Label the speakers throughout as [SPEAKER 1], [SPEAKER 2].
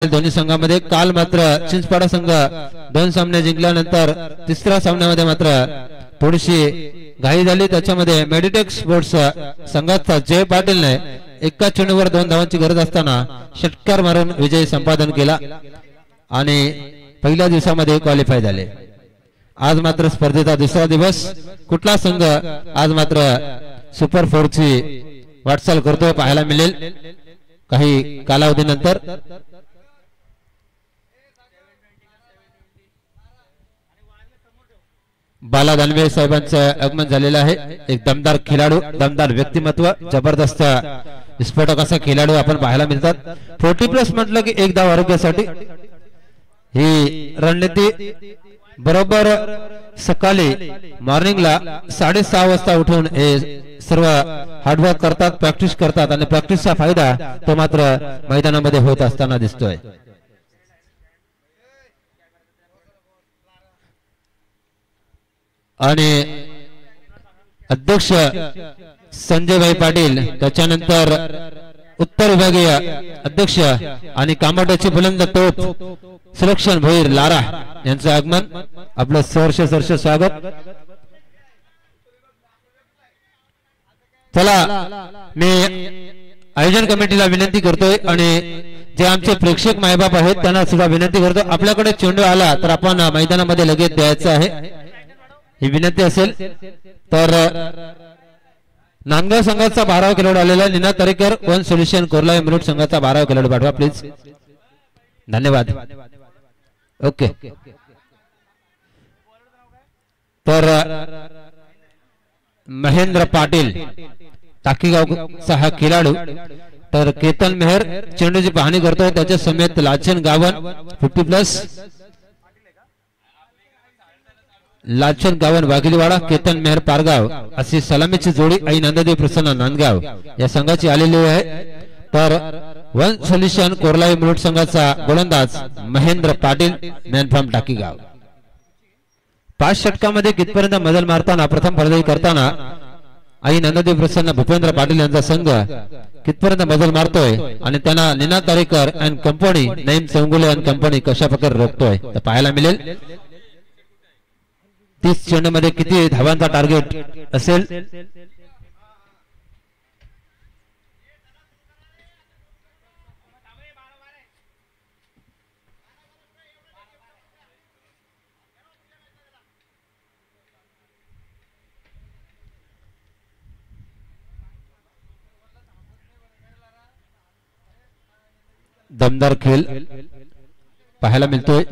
[SPEAKER 1] दोन्ही संघामध्ये काल मात्र चिंचपाडा संघ 2 सामने जिंकल्यानंतर तिसऱ्या सामन्यामध्ये मात्र थोडीशी घाई झाली। त्याच्यामध्ये मेडिटेक स्पोर्ट्स संघाचा जय पाटीलने एका चेंडूवर 2 धावांची गरज असताना षटकार मारून विजय संपादन केला आणि पहिल्या दिवसामध्ये क्वालिफाय झाले। आज मात्र स्पर्धेचा दुसरा दिवस, कुठला संघ आज मात्र सुपर 4 ची वाटचाल करतोय पाहायला मिळेल काही कालावधीनंतर। बाला दानवे साहेबांचं आगमन झालेलं आहे। एक दमदार खेळाडू, दमदार व्यक्तिमत्व, जबरदस्त विस्फोटक असा खेळाडू आपण पाहायला मिळतात। 40+ म्हटलं की एक धाव आरोग्यासाठी ही रणनीती बरोबर सकाळी मॉर्निंगला 6:30 वाजता उठून हे सर्व हार्डवर्क करतात, प्रॅक्टिस करतात आणि प्रॅक्टिसचा फायदा तो मात्र मैदानामध्ये होत असताना दिसतोय। आणि अध्यक्ष संजयभाई पाटील, त्याच्यानंतर उत्तर विभागीय अध्यक्ष आणि कामाटाची बुलंद तोप सुलक्षण भोईर लारा यांचं आगमन, आपलं सहर्ष स्वागत। चला मी आयोजन कमिटीला विनंती करतोय आणि जे आमचे प्रेक्षक मायबाप आहेत त्यांना सुद्धा विनंती करतो, आपल्याकडे चेंडू आला तर आपण मैदानामध्ये लगेच द्यायचा आहे ही विनंती असेल। तर नांदगाव संघाचा 12वा खेळाडू आलेला नीना तरेकर, वन सोल्युशन कोरला मुरुड संघाचा 12वा खेळाडू पाठवा प्लीज, धन्यवाद। ओके, तर महेंद्र पाटील टाकीगावचा हा खेळाडू, तर केतन मेहर चेंडूची पाहणी करतो, त्याच्या समेत लाचन गावन 50+, लाचन गावन वाघिलीवाडा, केतन मेहर पारगाव अशी सलामीची जोडी आई नंददेव प्रसन्न नांदगाव या संघाची आलेली आहे। तर वन सोल्युशन कोरलाई मुरुड संघाचा गोलंदाज महेंद्र पाटील, मॅन फ्रॉम टाकीगाव। 5 षटकामध्ये कितपर्यंत मजल मारताना, प्रथम फलंदाजी करताना आई नंददेव प्रसन्न भूपेंद्र पाटील यांचा संघ कितपर्यंत मजल मारतोय आणि त्यांना Neena Tarekar and company, Naeem Chaugule and company कशा प्रकारे रोखतोय तर पाहायला मिळेल। 30 चेंडू मध्ये किती धावांचा टार्गेट असेल, दमदार खेळ पाहायला मिळतोय।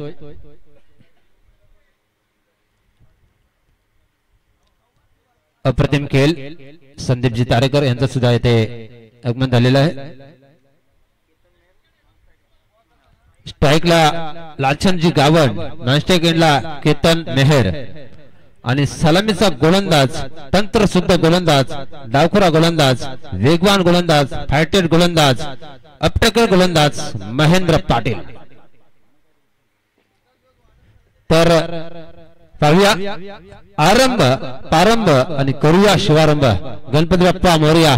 [SPEAKER 1] अप्रतिम खेळ संदीपजी तारेकर यांचा सुद्धा येथे आगमन झालेलं आहे। स्ट्राइकला लाचनजी गावन, नॉनस्ट्राइक एंडला केतन मेहर आणि सलामीचा गोलंदाज, तंत्र शुद्ध गोलंदाज, डावखुरा गोलंदाज, वेगवान गोलंदाज, फायटेड गोलंदाज, अपटकर गोलंदाज महेंद्र पाटील। तर पाहूया आरंभ, प्रारंभ आणि करूया शुभारंभ। गणपती बाप्पा मोरया।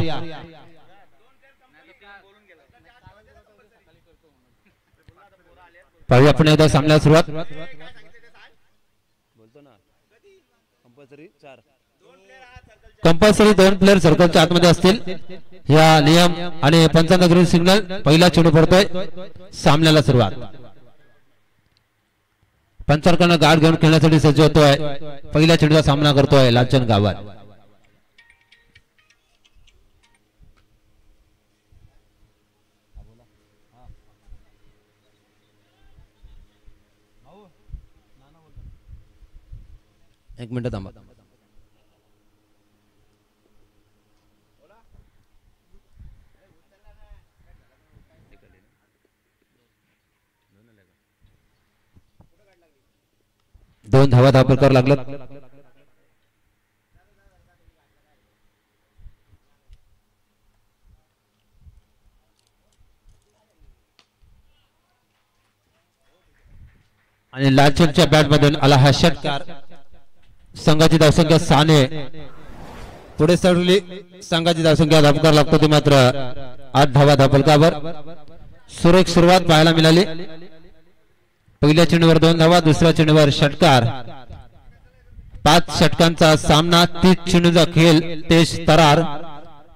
[SPEAKER 1] पाहूया आपण एकदा सामन्याला सुरुवात। कंपल्सरी 2 प्लेयर सर्कलच्या आतमध्ये असतील, या नियम आणि पंचांना ग्रीन सिग्नल। पहिला चेंडू पडतोय, सामन्याला सुरुवात। पंचांना गार्ड घेऊन खेळण्यासाठी सज्ज होतोय, पहिल्या चेंडूचा सामना करतोय लाचन गावात। एक मिनिट थांबा। दोन धावा धाव प्रकार लागला आणि लाचनच्या बॅट मधून आला हा षटकार। संघाची धावसंख्या 6 ने पुढे सरली, संघाची धावसंख्या धाव प्रकार लागतो ती मात्र 8 धावा धाव फलकावर। सुरेख सुरुवात पाहायला मिळाली। पहिल्या चेंडूवर 2 धावा, दुसऱ्या चेंडूवर षटकार। 5 षटकांचा सामना, 30 चेंडूचा खेळ, तेज तरार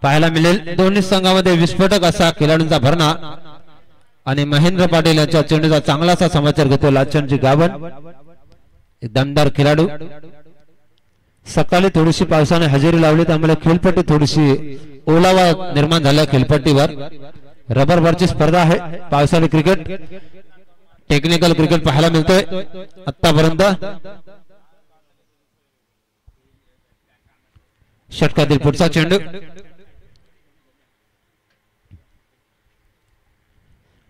[SPEAKER 1] पाहायला मिळेल। दोन्ही संघामध्ये विस्फोटक असा खेळाडूंचा भरणा आणि महेंद्र पाटील यांच्या चेंडूचा चांगलासा समाचार घेतो लाचनजी गावन। एक दमदार खेळाडू। सकाळी थोडीशी पावसाने हजेरी लावली त्यामुळे खेळपट्टी थोडीशी ओलावा निर्माण झाला खेळपट्टीवर। रबरवरची स्पर्धा आहे। पावसाळी क्रिकेट, टेक्निकल क्रिकेट पाहायला मिळतोय आतापर्यंत। षटकातील पुढचा चेंडू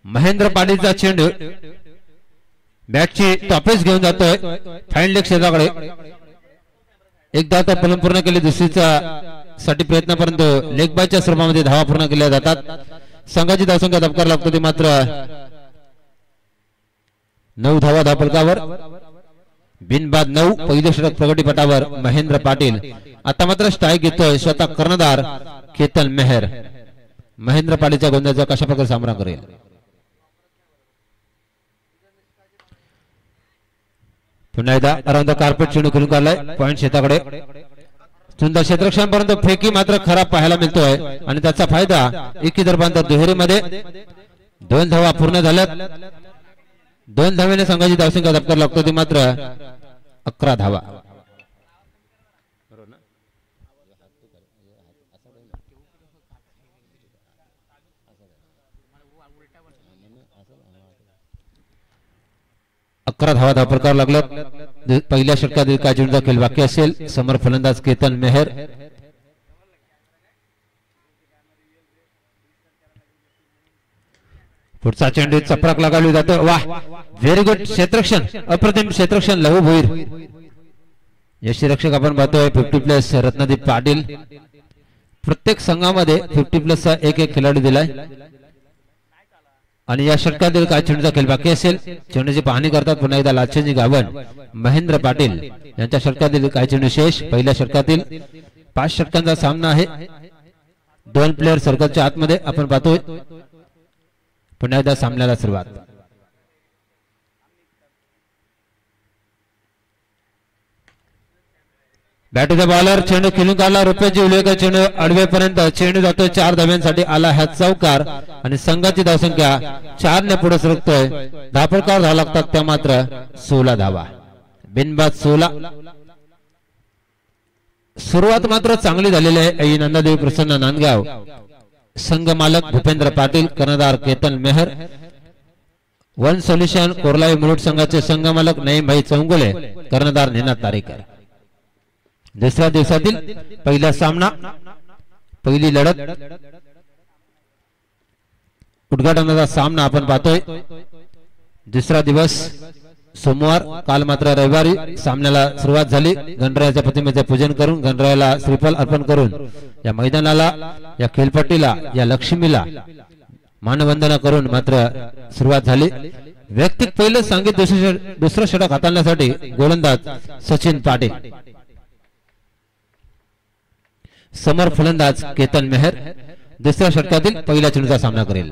[SPEAKER 1] महेंद्र पाटीलचा चेंडू बॅटची टॉपेज घेऊन जातोय फाईन लेग क्षेत्राकडे। एकदा तर फलंदाजी पूर्ण केली, दुसरीचा साठी प्रयत्न, परंतु लेग बायच्या स्वरूपामध्ये धावा पूर्ण केल्या जातात। संघाची धावसंख्या धबकार लागतो ती मात्र 9 धावा धावफलकावर। बिनबाद 9। पहिले षटक प्रगतीपटावर महेंद्र पाटील। आता मात्र स्ट्राईक घेतोय स्वतः कर्णधार केतन मेहर। महेंद्र पाटीलच्या गोंधळाचा कशा प्रकारे सामना करेल? पुन्हा एकदा अराउंड द कार्पेट चेंडू खेळून काढलाय पॉइंट शेताकडे। सुंदर क्षेत्ररक्षणापर्यंत फेकी मात्र खराब पाहायला मिळतोय आणि त्याचा फायदा एकी दरम्यान दुहेरीमध्ये 2 धावा पूर्ण झाल्यात। 2 धावेने संघाची धावसंख्या धबकार लागतो ती मात्र 11 धावा। 11 धावा धावफलकावर लागल्यात। पहिल्या षटकातील काय चेंडूचा खेळ बाकी असेल। समोर फलंदाज केतन मेहर। पुढचा चेंडू चपराक लगावली जातो। वाह, व्हेरी गुड क्षेत्ररक्षण, अप्रतिम क्षेत्ररक्षण लहू भोईर। यष्टीरक्षक आपण पाहतोय 50+ रत्नदीप पाटील। प्रत्येक संघामध्ये 50+ एक खेळाडू दिलाय आणि या षटकातील काय चेंडूचा खेळ बाकी असेल चेंडूची पाहणी करतात पुन्हा एकदा लाचनजी गावन महेंद्र पाटील यांच्या षटकातील काय चेंडू शेष। पहिल्या षटकातील 5 षटकांचा सामना आहे। 2 प्लेयर सर्कलच्या आतमध्ये आपण पाहतोय। पुन्हा एकदा सामन्याला सुरुवात। बॅट टू द बॉलर, चेंडू खेळून काढला रुपयाची उल्लेख, चेंडू अडवेपर्यंत चेंडू जातोय 4 धाव्यांसाठी आला हा चौकार आणि संघाची धावसंख्या 4 ने पुढे सरकतोय। धावफलकावर धावा लागतात त्या मात्र 16 धावा। बिनबाद 16। सुरुवात मात्र चांगली झालेली आहे। नंदादेवी प्रसन्न नांदगाव, संघ मालक भूपेंद्र पाटील, कर्णधार केतन मेहर, वन सोल्युशन कोरलाई मुलुंड संघाचे संघ मालक नईम भाई चौंगुले, कर्णधार निनाद तारेकर। दुसऱ्या दिवसातील पहिला सामना, पहिली लढत, उद्घाटनाचा सामना आपण पाहतोय। दुसरा दिवस सोमवार, काल मात्र रविवारी सामन्याला सुरुवात झाली। गणरायाच्या प्रतिमेचे पूजन करून, गणरायाला श्रीफल अर्पण करून या मैदानाला, या खेळपट्टीला, या लक्ष्मीला मानवंदना करून मात्र सुरुवात झाली। व्यक्तिक पहिलं सांगित दुसरं षटक हाताळण्यासाठी गोलंदाज सचिन पाटील, समोर फलंदाज केतन मेहर दुसऱ्या षटकातील पहिल्या चेंडूचा सामना करेल।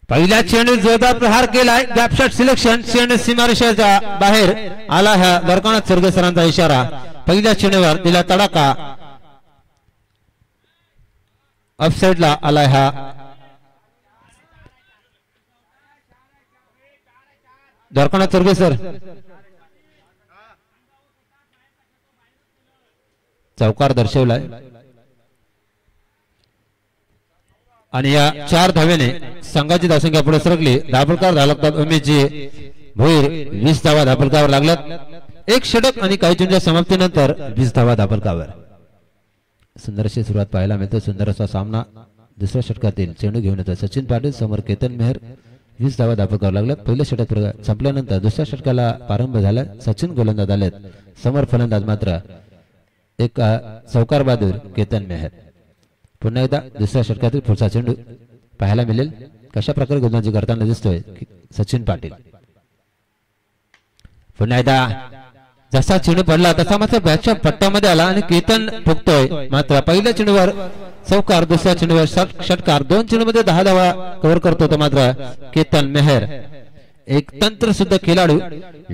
[SPEAKER 1] पहिला चेंडू जोरदार प्रहार केलाय, गॅपशॉट सिलेक्शन, चेंडू सीमारेषेच्या बाहेर आला है। दरकानात सर्गे सरांचा इशारा, पहिल्या चेंडूवर दिला तडाखा, ऑफसाइडला आलाय हा। दरकानात सर्गे सर चौकार दर्शवलाय आणि या 4 धावेने संघाची धावसंख्या पुढे सरकली। धावफलकावर धावा लागतात उमेशजी भोईर, 20 धावा धावफलकावर लागल्यात। एक षटक आणि काही चेंडूच्या समाप्तीनंतर 20 धावा धावफलकावर। सुंदर अशी सुरुवात पाहायला मिळते। सुंदर असा सामना दुसऱ्या षटकातील चेंडू घेऊन येतो सचिन पाटील, समोर केतन मेहर, 20 धावा धावफलकावर लागल्यात। पहिल्या षटक संपल्यानंतर दुसऱ्या षटकाला प्रारंभ झाला। सचिन गोलंदाज आलेत, समोर फलंदाज मात्र एक चौकार बहादूर केतन मेहर। पुन्हा एकदा दुसऱ्या षटकातील पुढचा चेंडू पाहायला मिळेल कशा प्रकारे गोलंदाजी करताना दिसतोय सचिन पाटील। पुन्हा एकदा जसा चेंडू पडला तसा मात्र बॅटच्या पट्ट्यामध्ये आला आणि केतन ठोकतोय. मात्र पहिल्या चेंडूवर चौकार, दुसऱ्या चेंडूवर षटकार, दोन चेंडूमध्ये 10 धावा कव्हर करतो तो मात्र केतन मेहर. एक तंत्र सुद्धा खेळाडू,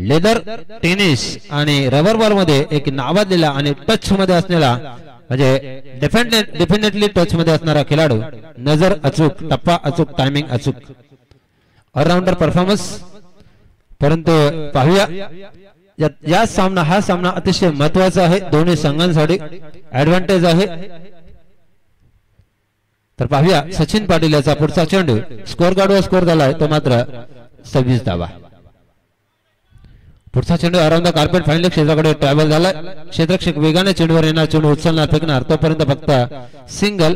[SPEAKER 1] लेदर टेनिस आणि रबर बॉल मध्ये एक नावाजलेला आणि टच मध्ये असलेला म्हणजे डेफिनेटली टच मध्ये असणारा खेळाडू. नजर अचूक, टप्पा अचूक, टायमिंग अचूक, ऑलराऊंडर परफॉर्मन्स. परंतु पाहूया हा सामना अतिशय महत्वाचा आहे दोन्ही संघांसाठी, ऍडव्हान्टेज आहे. तर पाहूया सचिन पाटील याचा पुढचा चेंडू स्कोर गार्डवर स्कोर झालाय तो मात्र 26 धावा. पुढचा चेंडू अराउंड द कार्पेट फायनल क्षेत्राकडे ट्रॅव्हल झालाय. क्षेत्ररक्षक वेगाने चेंडूवर येणार, चेंडू उचलणार, फेकणार, तोपर्यंत फक्त सिंगल.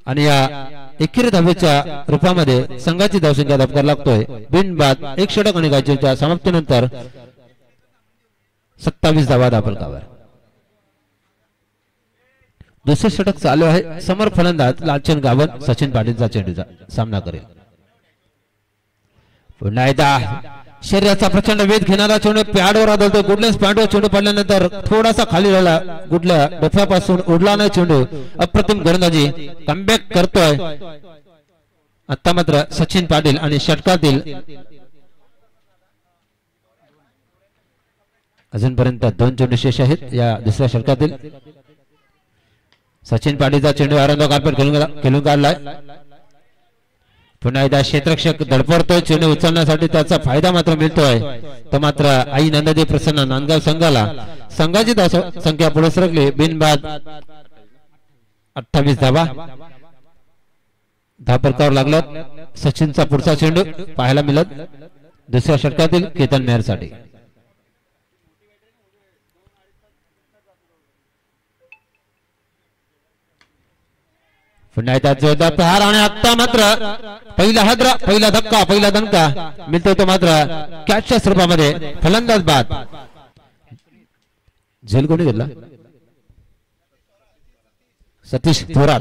[SPEAKER 1] आणि या एकेरी धावेच्या रूपामध्ये संघाची धावसंख्या धबकार लागतोय. बिनबाद एक षटक आणि गायचीच्या समाप्तीनंतर 27 धावा धापलकावर. दुसरे षटक चालू आहे. समोर फलंदाज लालचंद गावन सचिन पाटीलचा चेंडूचा सामना करेल. पुन्हा एकदा शरीराचा प्रचंड वेध घेणारा चेंडू पॅडवर आदळतो. गुडलेस पॅडवर चेंडू पडल्यानंतर थोडासा खाली राहिला, गुडल्या डोक्यापासून उडला नाही चेंडू. अप्रतिम गोलंदाजी, कमबॅक करतोय आता मात्र सचिन पाटील. आणि षटकातील अजूनपर्यंत 2 चेंडू शेष आहेत या दुसऱ्या षटकातील. सचिन पाटीलचा चेंडू आरंभ कार्पेट खेळून काढलाय. पुन्हा एकदा क्षेत्ररक्षक धडपडतोय चेंडू उचलण्यासाठी, त्याचा फायदा मात्र मिळतोय. तो मात्र आई नंददेव प्रसन्न नांदगाव संघाला. संघाची संख्या पुढे सरकली. बिनबाद 28 धावा धापरकावर लागलात. सचिनचा पुढचा चेंडू पाहायला मिळत दुसऱ्या षटकातील केतन मेहर साठी. पुन्हा एकदा जोरदार प्रहार आणि आता मात्र पहिला धक्का, पहिला दणका मिळतो तो मात्र कॅचच्या स्वरूपामध्ये. फलंदाज बाद. झेल कोणी घेतला? सतीश थोरात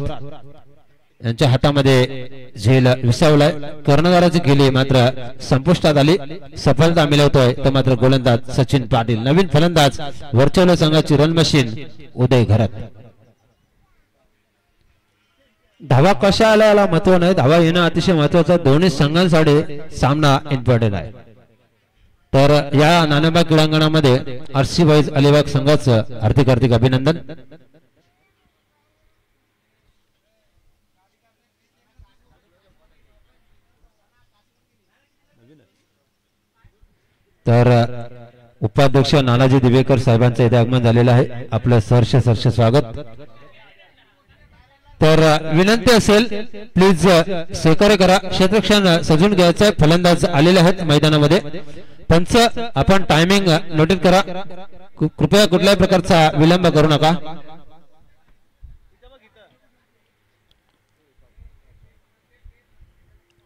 [SPEAKER 1] यांच्या हातामध्ये झेल विसावलाय. कर्णधाराची गेली मात्र संपुष्टात आली. सफलता मिळवतोय तो मात्र गोलंदाज सचिन पाटील. नवीन फलंदाज वर्चवलं संघाची रन मशीन उदय घरत. धावा कशा आल्या याला महत्व नाही, धावा येणं अतिशय महत्वाचं. दोन्ही संघांसाठी सामना इम्पॉर्टंट आहे. तर या नाणेबाग क्रीडांगणामध्ये आरसी बॉईज अलिबाग संघाचं हार्दिक अभिनंदन. तर उपाध्यक्ष नानाजी दिवेकर साहेबांचं इथे आगमन झालेलं आहे. आपलं सहर्ष स्वागत. तर विनंती असेल प्लीज सहकार्य करा. क्षेत्ररक्षण सजून घ्यायचं. फलंदाज आलेले आहेत मैदानामध्ये. पंच आपण टायमिंग नोटीस करा. कृपया कुठल्याही प्रकारचा विलंब करू नका.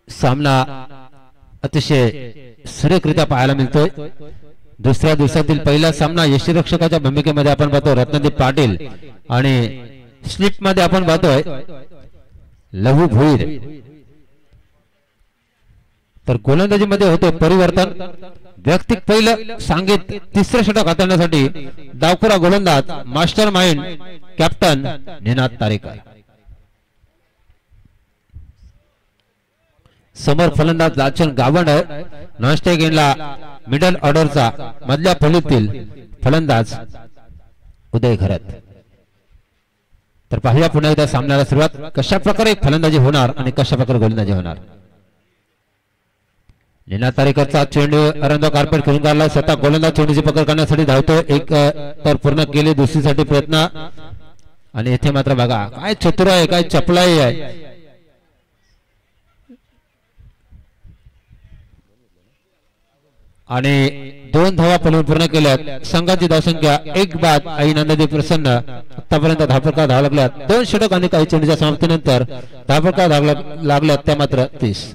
[SPEAKER 1] सामना अतिशय सुरेखरित्या पाहायला मिळतोय. दुसऱ्या दिवसातील पहिला सामना यष्टीरक्षकाच्या भूमिकेमध्ये आपण पाहतो रत्नदीप पाटील आणि स्लिप मध्ये आपण पाहतोय लहू भोईर. तर गोलंदाजी मध्ये होतो परिवर्तन. वैयक्तिक पहिलं सांगित तिसरं षटक हाताळण्यासाठी डावखुरा गोलंदाज master mind captain Ninad Tarekar. समोर फलंदाज लालचंद गावंड आहे. नॉनस्टेक एंडला मिडल ऑर्डरचा मधल्या फळीतील फलंदाज उदय घरत. तर पाहूया पुन्हा एकदा सामन्याला सुरुवात. कशा प्रकारे फलंदाजी होणार आणि कशा प्रकारे गोलंदाजी होणार. निनाद तारेकरचा चेंडू अरंद कार्पेट खेळून काढला. स्वतः गोलंदाज चेंडूची पकड करण्यासाठी धावतो. एक तर पूर्ण केले, दुसरीसाठी प्रयत्न. आणि इथे मात्र बघा काय चतुर आहे, काय चपलाई आहे. आणि 2 धावा पूर्ण केल्यात. संघाची धावसंख्या 1 बाद. आई नंददेव प्रसन्न आतापर्यंत धापका धावा लागल्यात. 2 षटक आणि काही चेंडूच्या समाप्तीनंतर धापका धावा लागल्यात त्या मात्र 30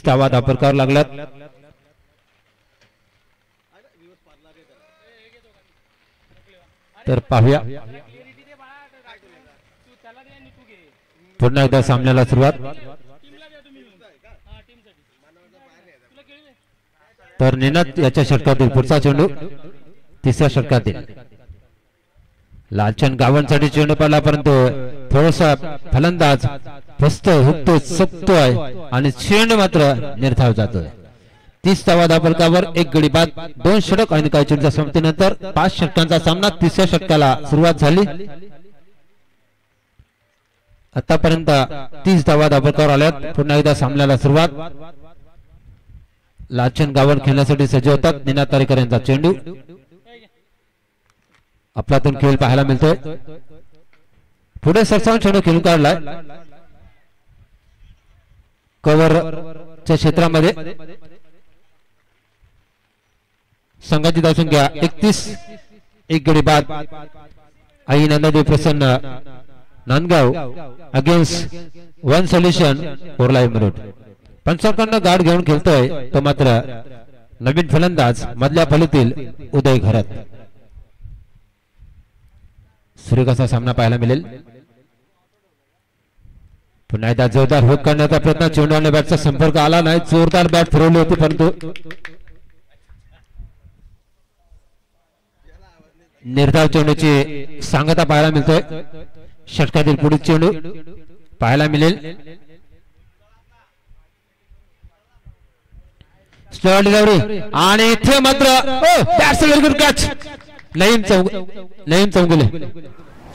[SPEAKER 1] धावा धापकावर लागल्यात. तर पाहूया पुन्हा एकदा सामन्याला सुरुवात. तर निनाद याच्या षटकातील पुढचा चेंडू तिसऱ्या षटकातील लालचंद गावांसाठी चेंडू पाहिला, परंतु थोडासा फलंदाज फसतोय, हुकतोय, चकतोय आणि चेंडू मात्र निर्धाव जातोय. 30 धावा फलकावर 1 गडी बाद, 2 षटक आणि काही चेंडूच्या समाप्तीनंतर 5 षटकांचा सामना. तिसऱ्या षटकाला सुरुवात झाली. आतापर्यंत 30 धावा फलकावर आल्यात. पुन्हा एकदा सामन्याला सुरुवात. लालचंद गावन खेळण्यासाठी सज्ज होतात. निनाद तारेकर यांचा चेंडू आपल्यातून खेळ पाहायला मिळतोय. पुढे सरसावून चेंडू खेळून काढलाय कव्हरच्या क्षेत्रामध्ये. संघाची धावसंख्या 31, 1 गडी बाद. Aai Nandadevi Prasanna Nandgaon against one solution Korlai Murud. पंचाकडनं गाड घेऊन खेळतोय तो मात्र नवीन फलंदाज मधल्या फलीतील उदय घरत. सुरेख असा सामना पाहायला मिळेल. पुन्हा एकदा जोरदार हुक करण्याचा प्रयत्न. चेंडू आणि बॅटचा संपर्क आला नाही. जोरदार बॅट फिरवली होती, परंतु निर्धाव चेंडूची सांगता पाहायला मिळतोय. षटकातील पुढील चेंडू पाहायला मिळेल. स्लो डिलिव्हरी आणि इथे मात्र कॅच. नईम चौगुले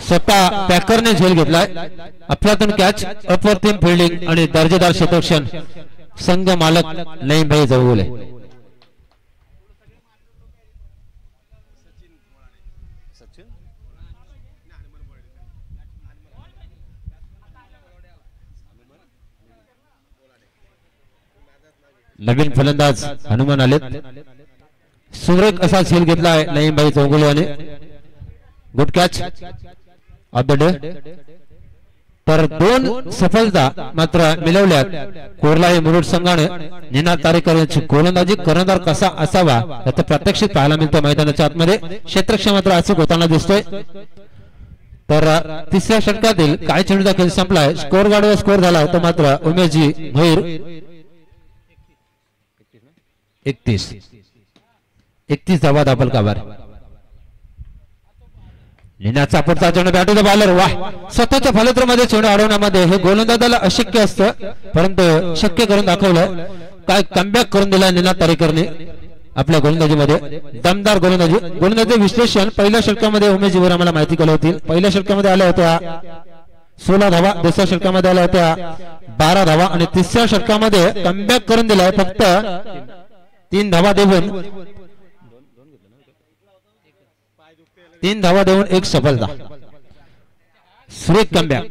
[SPEAKER 1] स्वतः पॅकरने झेल घेतलाय. अफलातून कॅच, अप्रतिम फिल्डिंग आणि दर्जेदार क्षेत्ररक्षण. संघ मालक नईम भाई चौगुले. नवीन फलंदाज हनुमान आलेत. सुरेख असा झेल घेतलाय नईम भाई चौगुले याने. Good catch of the day. तर 2 सफलता मात्र मिळवल्यात कोरलाई मुरुड संघाने. निनाद तारेकर यांची गोलंदाजी कर्णधार कसा असावा याचं प्रात्यक्षिक पाहायला मिळतं मैदानाच्या आतमध्ये. क्षेत्ररक्षण मात्र अचूक होताना दिसतोय. तर तिसऱ्या षटकातील काही चेंडूचा खेळ संपलाय. स्कोर गाडीवर स्कोर झाला तो मात्र उमेशजी भैर 31 धावा फलकावर. निनादचा पुढचा चेंडू बॅट द बॉलर. वाह, स्वतःच्या फलंदाजीमध्ये चेंडू अडवण्यामध्ये हे गोलंदाजाला अशक्य असतं, परंतु शक्य करून दाखवलं. काय कमबॅक करून दिला निनाद तारेकरने आपल्या गोलंदाजीमध्ये. दमदार गोलंदाजी विश्लेषण पहिल्या षटकामध्ये उमेश जीवर आम्हाला माहिती केली होती. पहिल्या षटकामध्ये आल्या होत्या 16 धावा, दुसऱ्या षटकामध्ये आल्या होत्या 12 धावा आणि तिसऱ्या षटकामध्ये कमबॅक करून दिलाय. फक्त 3 धावा देऊन 1 सफलता. सुरेख कमबॅक.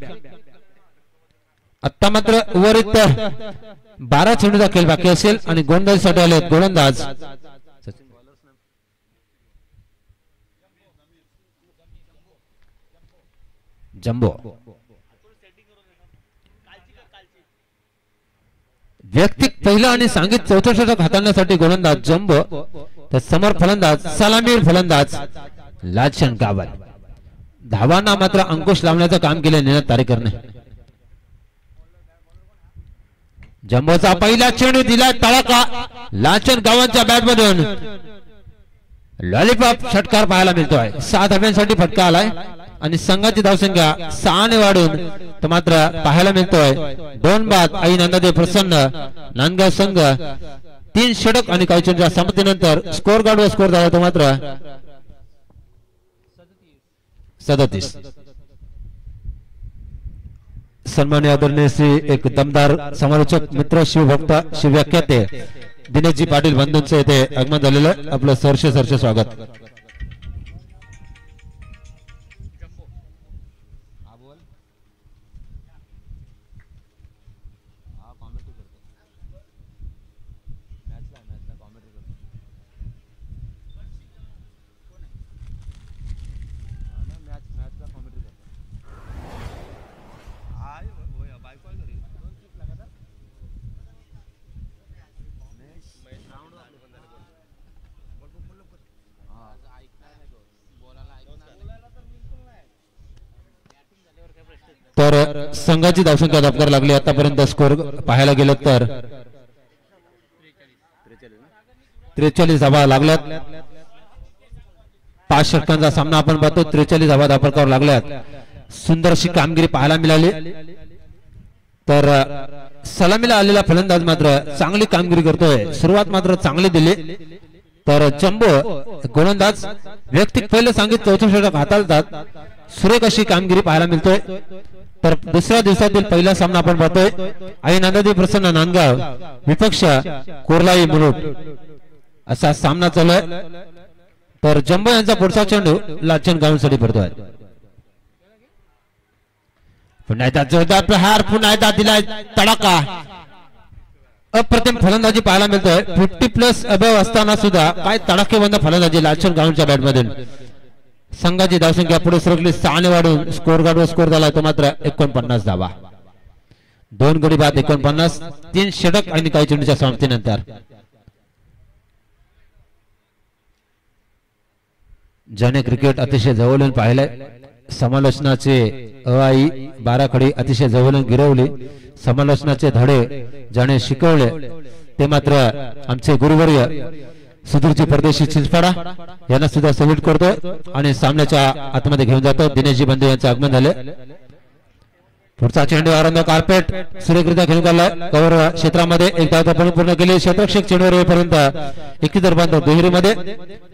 [SPEAKER 1] आता मात्र उर्वरित 12 चेंडूचा खेळ बाकी असेल आणि गोलंदाजीसाठी आले गोलंदाज जम्बो. वैयक्तिक पहिला आणि सांघिक चौथा षटक हाताळण्यासाठी गोलंदाज जम्बो, तर समोर फलंदाज सलामीर फलंदाज लालचंद गावल. धावांना मात्र अंकुश लावण्याचं काम केलं निनाद तारेकरने. जम्बोचा पहिला चेंडू दिला तळका. लालचंद गावांच्या बॅट मधून लॉलीपॉप षटकार पाहायला मिळतोय. 6 धाव्यांसाठी फटका आलाय आणि संघाची धावसंख्या 6 ने वाढून तो मात्र पाहायला मिळतोय 2 बाद. आई नंदादेवी प्रसन्न नांदगाव संघ 3 षटक आणि काही चेंडूच्या समाप्तीनंतर स्कोर गाडीवर स्कोर झाला तो मात्र 37. सन्मान्य आदरणीय श्री एक दमदार समालोचक मित्र शिवभक्त शिवव्याख्याते दिनेशजी पाटील बंधूंचे येथे आगमन झालेलं. आपलं सरसे स्वागत. संघाची धावसंख्या धापकार लागली आतापर्यंत स्कोर पाहायला गेलं तर 43 धावा लागल्यात 5 षटकांचा सामना आपण पाहतो 43 धावा धापकावर लागल्यात सुंदर अशी कामगिरी पाहायला मिळाली तर सलामीला आलेला फलंदाज मात्र चांगली कामगिरी करतोय सुरुवात मात्र चांगली दिली तर जम्बो गोलंदाज वैयक्तिक पहिलं सांगित चौथं षटक हाताळतात सुरेख अशी कामगिरी पाहायला मिळतोय तर दुसऱ्या दिवसातील पहिला सामना आपण पाहतोय आई नंदादेवी प्रसन्न नांदगाव विपक्ष कोरलाई मुलुट असा सामना चालू आहे तर जम्बो यांचा पुढचा चेंडू लाचन गावांसाठी पडतोय पुन्हा एकदा जोरदार प्रहार पुन्हा एकदा दिलाय तडाखा अप्रतिम फलंदाजी पाहायला मिळतोय 50+ अबव असताना सुद्धा काय तडाखेबंद फलंदाजी लाचन गावांच्या बॅटमधून संघाची धावसंख्या पुढे सरकली 6 ने वाढून स्कोर गाडवर स्कोर झाला तो मात्र 49 धावा 2 गडी बाद 49 3 षटक आणि काही चेंडूच्या समाप्तीनंतर ज्याने क्रिकेट अतिशय जवळून पाहिलंय समालोचनाचे अआई बाराखडी अतिशय जवळून गिरवली समालोचनाचे धडे ज्याने शिकवले ते मात्र आमचे गुरुवर्य सुधीरजी परदेशी चिंचपाडा यांना सुद्धा सल्यूट करतो आणि सामन्याच्या आतमध्ये घेऊन जातो दिनेशजी बंधू यांचे आगमन झाले पुढचा चेंडू आरंभ कार्पेट सुरेखरित्या खेळून काढला कव्हर क्षेत्रामध्ये एक धाव पूर्ण केली क्षेत्ररक्षक चेंडूवर येईपर्यंत 21 बांधव दुहेरीमध्ये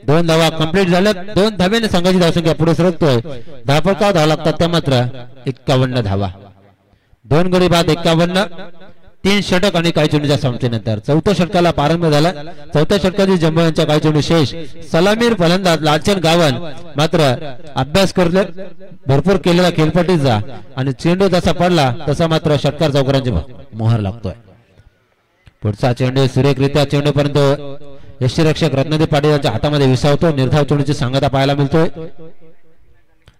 [SPEAKER 1] 2 धावा कंप्लीट झाल्यात 2 धावेने संघाची धावसंख्या पुढे सरकतोय धावपळकाव धावा लागतात त्या मात्र 51 धावा 2 गडी बाद 51 3 षटक आणि काही चेंडूच्या समाप्तीनंतर चौथ्या षटकाला प्रारंभ झाला चौथ्या षटकातील जम्बो यांच्या काही चेंडू शेष सलामीर फलंदाज लालचंद गावन मात्र अभ्यास करले भरपूर केलेला खेळपट्टीचा आणि चेंडू जसा पडला तसा मात्र षटकार चौकारांची मोहर लागतोय पुढचा चेंडू सुरेखरित्या चेंडूपर्यंत यष्टीरक्षक रत्नदीप पाटील यांच्या हातामध्ये विसावतो निर्धाव चेंडूची सांगता पाहायला मिळतोय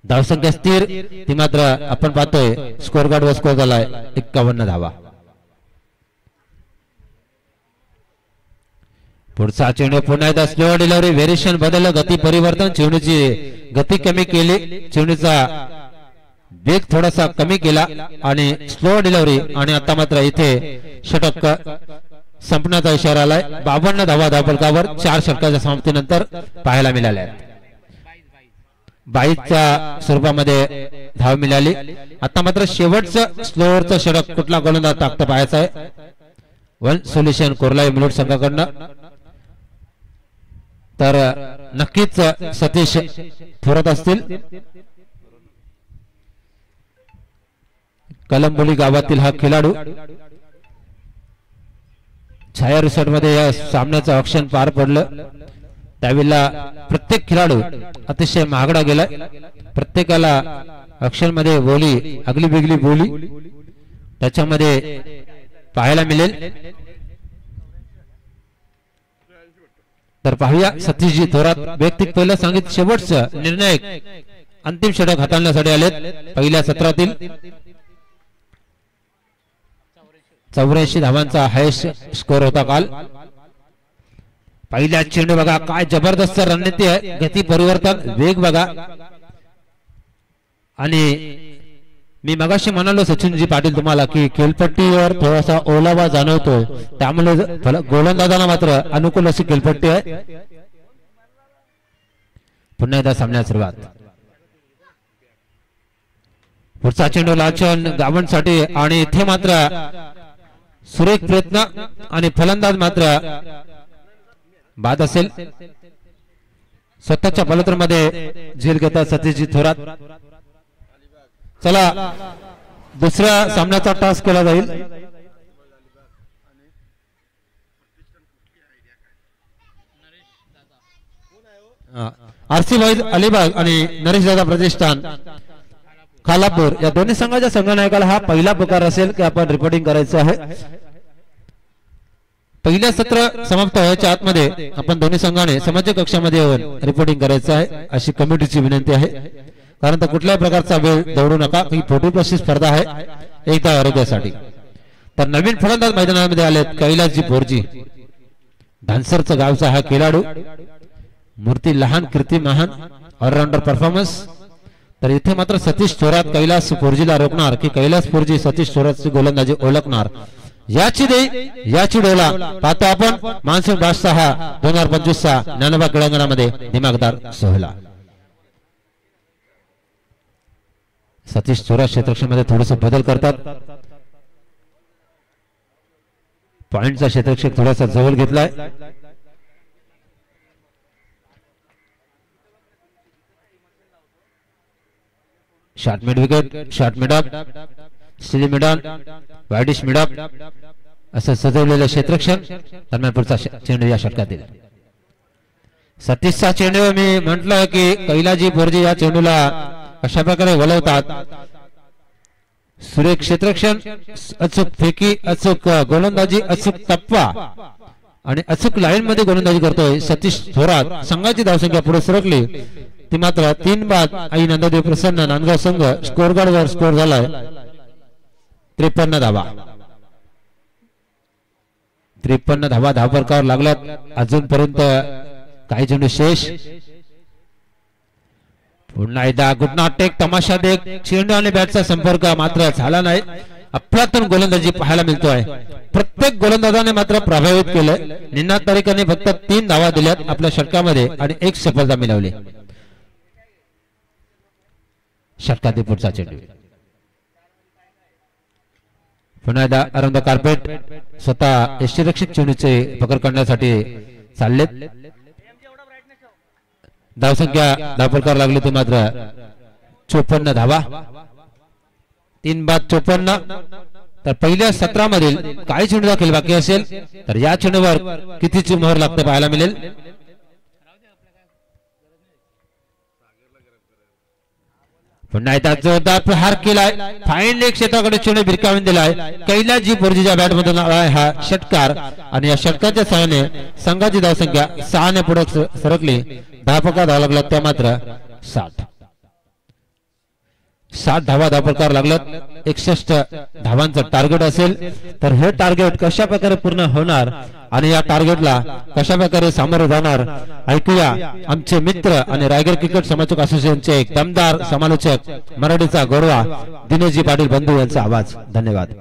[SPEAKER 1] धावसंख्या स्थिर ती मात्र आपण पाहतोय स्कोर गार्डवर स्कोर झालाय 51 धावा पुढचा चेंडू पुन्हा एकदा स्लो डिलिव्हरी व्हेरिएशन बदललं गती परिवर्तन चेंडूची गती कमी केली चेंडूचा वेग थोडासा कमी केला आणि स्लो डिलिव्हरी आणि आता मात्र इथे षटक संपण्याचा इशारा आलाय 52 धावा धावफलकावर 4 षटकाच्या समाप्तीनंतर पाहायला मिळाल्या 22च्या स्वरूपामध्ये धाव मिळाली आता मात्र शेवटचं स्लोअरचं षटक कुठला गोलंदाज टाकतं पाहायचं आहे वन सोल्युशन कोरलाई मुलुट संघाकडनं तर नक्कीच सतीश थोरात असतील कलंबोली गावातील हा खेळाडू छाया रिसॉर्ट मध्ये या सामन्याचं ऑक्शन पार पडलं त्यावेळेला प्रत्येक खेळाडू अतिशय महागडा गेलाय प्रत्येकाला ऑक्शन मध्ये बोली अगली बिगली बोली त्याच्यामध्ये पाहायला मिळेल तर पाहूया सतीशजी थोरात वैयक्तिक पहिलं सांगित शेवटचं निर्णायक अंतिम षटक हाताळण्यासाठी आलेत पहिल्या सत्रातील 84 धावांचा हायेस्ट स्कोर होता काल पहिल्या चेंडू बघा काय जबरदस्त रणनीती आहे गती परिवर्तन वेग बघा आणि मी मगाशी म्हणालो सचिनजी पाटील तुम्हाला की खेळपट्टीवर थोडासा ओलावा जाणवतोय त्यामुळे गोलंदाजांना मात्र अनुकूल अशी खेळपट्टी आहे पुन्हा एकदा सामन्यात सुरुवात पुढचा चेंडू लाचन गावांसाठी आणि इथे मात्र सुरेख प्रयत्न आणि फलंदाज मात्र बाद असेल स्वतःच्या फलंदाजीमध्ये झेल घेतात सतीशजी थोरात चला दुसऱ्या सामन्याचा टॉस केला जाईल आरसी वाईज अलिबाग आणि नरेश दादा प्रतिष्ठान खालापूर या दोन्ही संघाच्या संघनायकाला हा पहिला प्रकार असेल की आपण रिपोर्टिंग करायचं आहे पहिल्या सत्र समाप्त व्हायच्या आतमध्ये आपण दोन्ही संघाने समाज कक्षामध्ये येऊन रिपोर्टिंग करायचं आहे अशी कमिटीची विनंती आहे कारण तर कुठल्याही प्रकारचा वेळ दौडू नका ही 40+ स्पर्धा आहे एकदा आरोग्यासाठी तर नवीन फलंदाज मैदानामध्ये आलेत कैलासजी बोरजी धानसरचा गावचा हा खेळाडू मूर्ती लहान कीर्ती महान ऑलराऊंडर परफॉर्मन्स तर इथे मात्र सतीश थोरात कैलास फोरजीला रोखणार की कैलास फोरजी सतीश थोरातची गोलंदाजी ओळखणार याची डोला पाहतो आपण. मान्सून बादशाह 2025 चा ज्ञानोबा क्रीडांगणामध्ये दिमागदार सोहळा. सतीश थोरात क्षेत्रक्षेत्रामध्ये थोडेसे बदल करतात. पॉइंटचा क्षेत्रक्षेत्र थोडासा जवळ घेतलाय. Short mid wicket, short mid of, still mid on, widish mid of असं सजवलेलं क्षेत्रक्षण. दरम्यान पुढचा चेंडू या षटकातील सतीशचा चेंडू. मी म्हटलं की कैलाजी फोरजी या चेंडूला अशा प्रकारे वळवतात. सुरेख क्षेत्रक्षण, अचूक फेकी, अचूक गोलंदाजी, अचूक टप्पा आणि अचूक लाईन मध्ये गोलंदाजी करतोय सतीश थोरात. संघाची धावसंख्या पुढे सरकली ती मात्र 3 बाद. आई नंदादेव प्रसन्न नांदगाव संघ स्कोर गार्ड वर स्कोर झालाय 53 धावा. 53 धावा धावफलकावर लागल्यात. अजूनपर्यंत काही चेंडू शेष. पुन्हा एकदा गुड नॉट टेक, तमाशा देख. चेंडू आणि बॅटचा संपर्क मात्र झाला नाही. अफलातून गोलंदाजी पाहायला मिळतोय. प्रत्येक गोलंदाजाने मात्र प्रभावित केलंय. निनाद तारिकाने फक्त 3 धावा दिल्यात आपल्या षटकामध्ये आणि 1 सफलता मिळवली. षटकातील पुढचा चेंडू. पुन्हा एकदा अरविंद कार्पेट स्वतः यष्टीरक्षक चेंडूचे पकड करण्यासाठी चाललेत. धावसंख्या धावफलकावर लागली ती मात्र 54 धावा. 3 बाद 54. तर पहिल्या 17 मधील काही चेंडू दाखल बाकी असेल तर या चेंडूवर कितीची मोहर लागते पाहायला मिळेल. पुन्हा एकदा जोरदार प्रहार केलाय. फाईन लेग क्षेत्राकडे चेंडू भिरकावून दिलाय. कैलासजी फोरजीच्या बॅट मधून हा षटकार आणि या षटकाच्या सहाय्याने संघाची धावसंख्या 6 ने पुढे सरकली. धावफलकावर धावा लागला त्या मात्र 60 धावा धावफलकावर लागल्यात. 61 धावांचं टार्गेट असेल तर हे टार्गेट कशा प्रकारे पूर्ण होणार आणि या टार्गेटला कशा प्रकारे सामोरे जाणार ऐकूया आमचे मित्र आणि रायगड क्रिकेट समालोचक असोसिएशनचे एक दमदार समालोचक मराठीचा गोडवा दिनेशजी पाटील बंधू यांचा आवाज. धन्यवाद.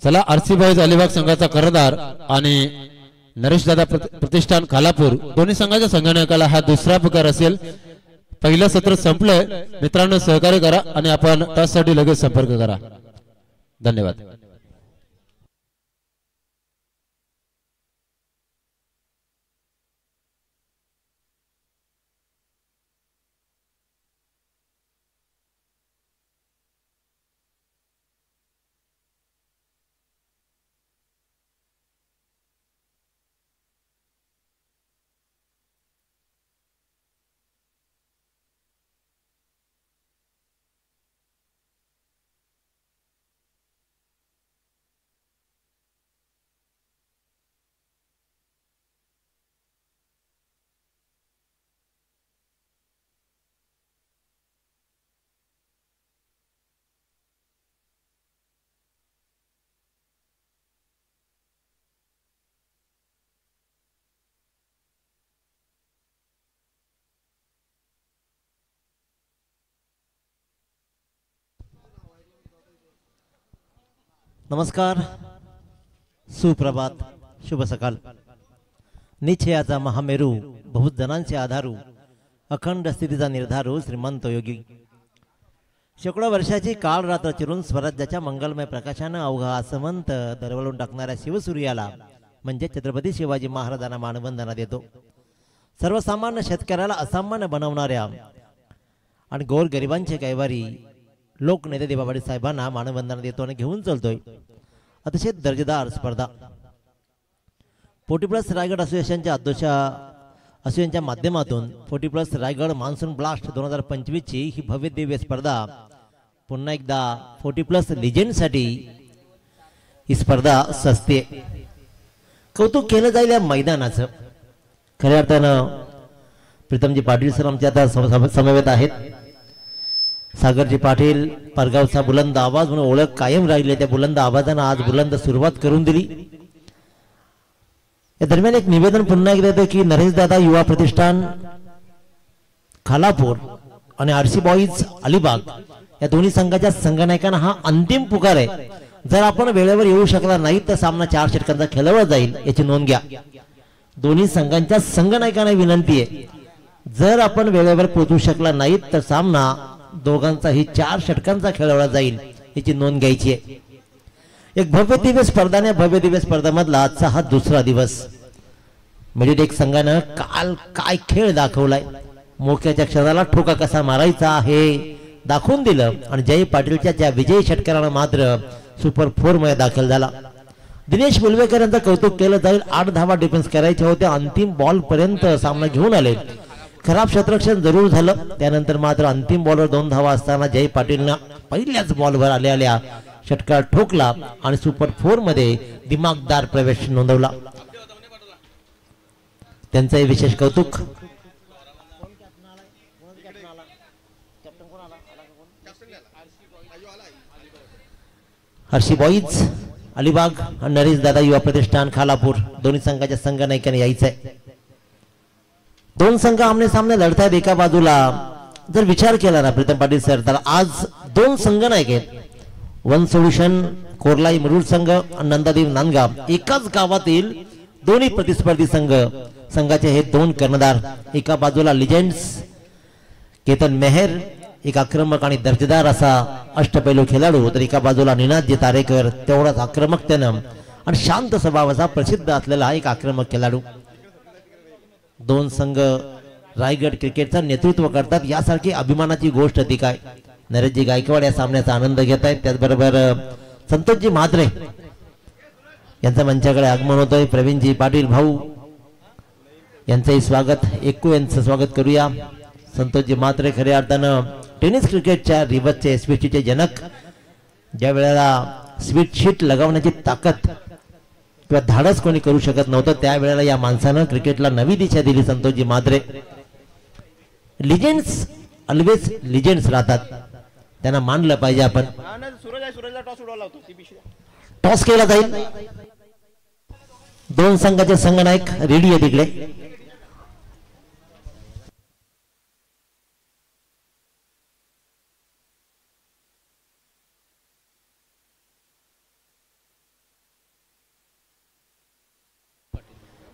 [SPEAKER 1] चला आरसी बॉयज अलिबाग संघाचा कर्णधार आणि नरेश दादा प्रतिष्ठान खालापूर दोन्ही संघाच्या संघनायकाला हा दुसरा पुकार असेल. पहिलं सत्र संपलंय. मित्रांनो सहकार्य करा आणि आपण त्यासाठी लगेच संपर्क करा. धन्यवाद.
[SPEAKER 2] नमस्कार, सुप्रभात, शुभ सकाळ. निश्चयाचा महामेरू, बहुत जणांचे आधारू, अखंड स्थितीचा निर्धारू, श्रीमंत योगी. शेकडो वर्षाची काळ रात्र चिरून स्वराज्याच्या मंगलमय प्रकाशानं अवघा आसमंत दरवळून टाकणाऱ्या शिवसूर्याला म्हणजे छत्रपती शिवाजी महाराजांना मानवंदना देतो. सर्वसामान्य शेतकऱ्याला असामान्य बनवणाऱ्या आणि गोर गरिबांचे कैवारी लोकनेते देवाबाडी साहेबांना मानवंदना देतो आणि घेऊन चलतोय अतिशय दर्जेदार स्पर्धा. 40 प्लस रायगड असोसिएशनच्या अध्यक्ष असोसिएशनच्या माध्यमातून 40 प्लस रायगड मान्सून ब्लास्ट 2025 ची ही भव्य दिव्य स्पर्धा पुन्हा एकदा 40 प्लस लिजेंडसाठी ही स्पर्धा सस्ते कौतुक केलं जाईल या मैदानाचं. खऱ्या अर्थानं प्रीतमजी पाटील सर आमच्या आता समवेत आहेत. सागरजी पाटील परगावचा बुलंद आवाज म्हणून ओळख कायम राहिली. त्या बुलंद आवाजानं आज बुलंद सुरुवात करून दिली. या दरम्यान एक निवेदन पुन्हा एकदा येतं की नरेश दादा युवा प्रतिष्ठान खालापूर आणि आरसी बॉईज अलिबाग या दोन्ही संघाच्या संघनायकांना हा अंतिम पुकार आहे. जर आपण वेळेवर येऊ शकला नाही तर सामना 4 षटकांचा खेळवला जाईल याची नोंद घ्या. दोन्ही संघांच्या संघनायकांना विनंती आहे, जर आपण वेळेवर पोहोचू शकला नाही तर सामना दोघांचाही 4 षटकांचा खेळवला जाईल याची नोंद घ्यायची आहे. एक भव्य दिव्य स्पर्धाने भव्य दिव्य स्पर्धामधला आजचा हा दुसरा दिवस. मिडिटेक संघानं काल काय खेळ दाखवलाय. मोक्याच्या क्षणाला ठोका कसा मारायचा हे दाखवून दिलं आणि जय पाटीलच्या त्या विजयी षटकारानं मात्र सुपर 4 मध्ये दाखल झाला. दिनेश मुलवेकर यांचं कौतुक केलं जाईल. 8 धावा डिफेन्स करायच्या होत्या. अंतिम बॉल पर्यंत सामना घेऊन आले. खराब क्षेत्ररक्षण जरूर झालं. त्यानंतर मात्र अंतिम बॉलवर 2 धावा असताना जय पाटीलनं पहिल्याच बॉलवर आल्या षटकार ठोकला आणि सुपर 4 मध्ये दिमागदार प्रवेश नोंदवला. त्यांचं विशेष कौतुक. आरसी बॉईज अलिबाग आणि नरेश दादा युवा प्रतिष्ठान खालापूर दोन्ही संघाच्या संघनायकाने यायचंय. 2 संघ आमने सामने लढतायत. एका बाजूला जर विचार केला ना प्रीतम पाटील सर तर आज 2 संघनायक आहेत. वन सोल्युशन कोरलाई मुरुड संघ आणि नंदादेव नांदगाव एकाच गावातील दोन्ही प्रतिस्पर्धी संघाचे हे 2 कर्णधार. एका बाजूला लिजेंड्स केतन मेहर एक आक्रमक आणि दर्जेदार असा अष्टपैलू खेळाडू, तर एका बाजूला निनादजी तारेकर तेवढाच आक्रमकतेनं आणि शांत स्वभावाचा प्रसिद्ध असलेला एक आक्रमक खेळाडू. 2 संघ रायगड क्रिकेटचं नेतृत्व करतात. यासारखी अभिमानाची गोष्ट ती काय. नरेशजी गायकवाड या सामन्याचा आनंद घेत आहेत. त्याचबरोबर संतोषजी म्हात्रे यांचं मंचाकडे आगमन होतोय. प्रवीणजी पाटील भाऊ यांचंही स्वागत. एकू यांचं स्वागत करूया. संतोषजी म्हात्रे खऱ्या अर्थानं टेनिस क्रिकेटच्या रिवर्सचे एसपीसीचे जनक. ज्या वेळेला स्वीट शीट लगावण्याची ताकद किंवा धाडस कोणी करू शकत नव्हतं त्यावेळेला या माणसानं क्रिकेटला नवी दिशा दिली. Santoshji Mhatre. Legends always legends राहतात, त्यांना मानलं पाहिजे आपण. टॉस केला जाईल. 2 संघाचे संघनायक रेडी आहे तिकडे.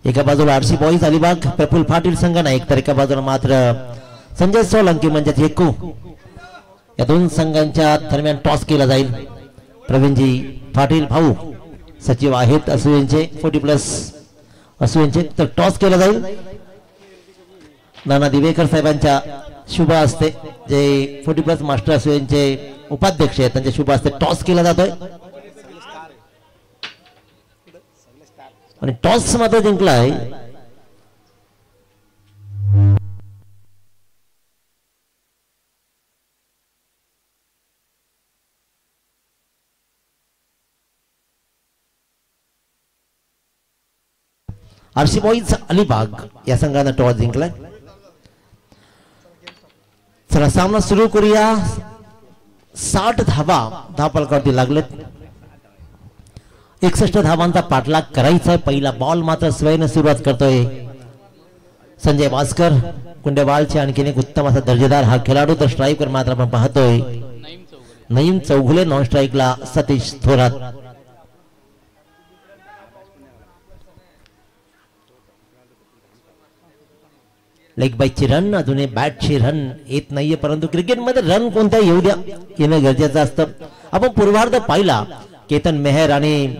[SPEAKER 2] एका बाजूला आरसी बॉईज अलिबाग प्रफुल्ल पाटील संघनायक तर एका बाजूला मात्र संजय सोलंकी म्हणजे हेकू. या 2 संघांच्या दरम्यान टॉस केला जाईल. प्रवीणजी पाटील भाऊ सचिव आहेत असुयांचे 40 प्लस असुयांचे, तर टॉस केला जाईल. नाना दिवेकर साहेबांच्या शुभ हस्ते जे 40 प्लस मास्टर असुयांचे उपाध्यक्ष आहेत त्यांच्या शुभ हस्ते टॉस केला जातोय आणि टॉस मात्र जिंकलाय आरसी बॉईज अलिबाग या संघानं टॉस जिंकलाय. चला सामना सुरू करूया. 60 धावा धावफलकावरती लागलेत. 61 धावांचा पाठलाग करायचा. पहिला बॉल मात्र स्वयं सुरुवात करतोय संजय भास्कर कुंडेवालचे. आणखीन एक उत्तम असा दर्जेदार हा खेळाडू. तर स्ट्राईकवर मात्र आपण पाहतोय नईम चौगुले. नॉन स्ट्राईकला सतीश थोरात. लेग बाईकची रन अजूनही बॅटची रन येत नाहीये, परंतु क्रिकेटमध्ये रन कोणत्या येऊ द्या येणं गरजेचं असतं. आपण पूर्वार्ध पाहिला केतन मेहर आणि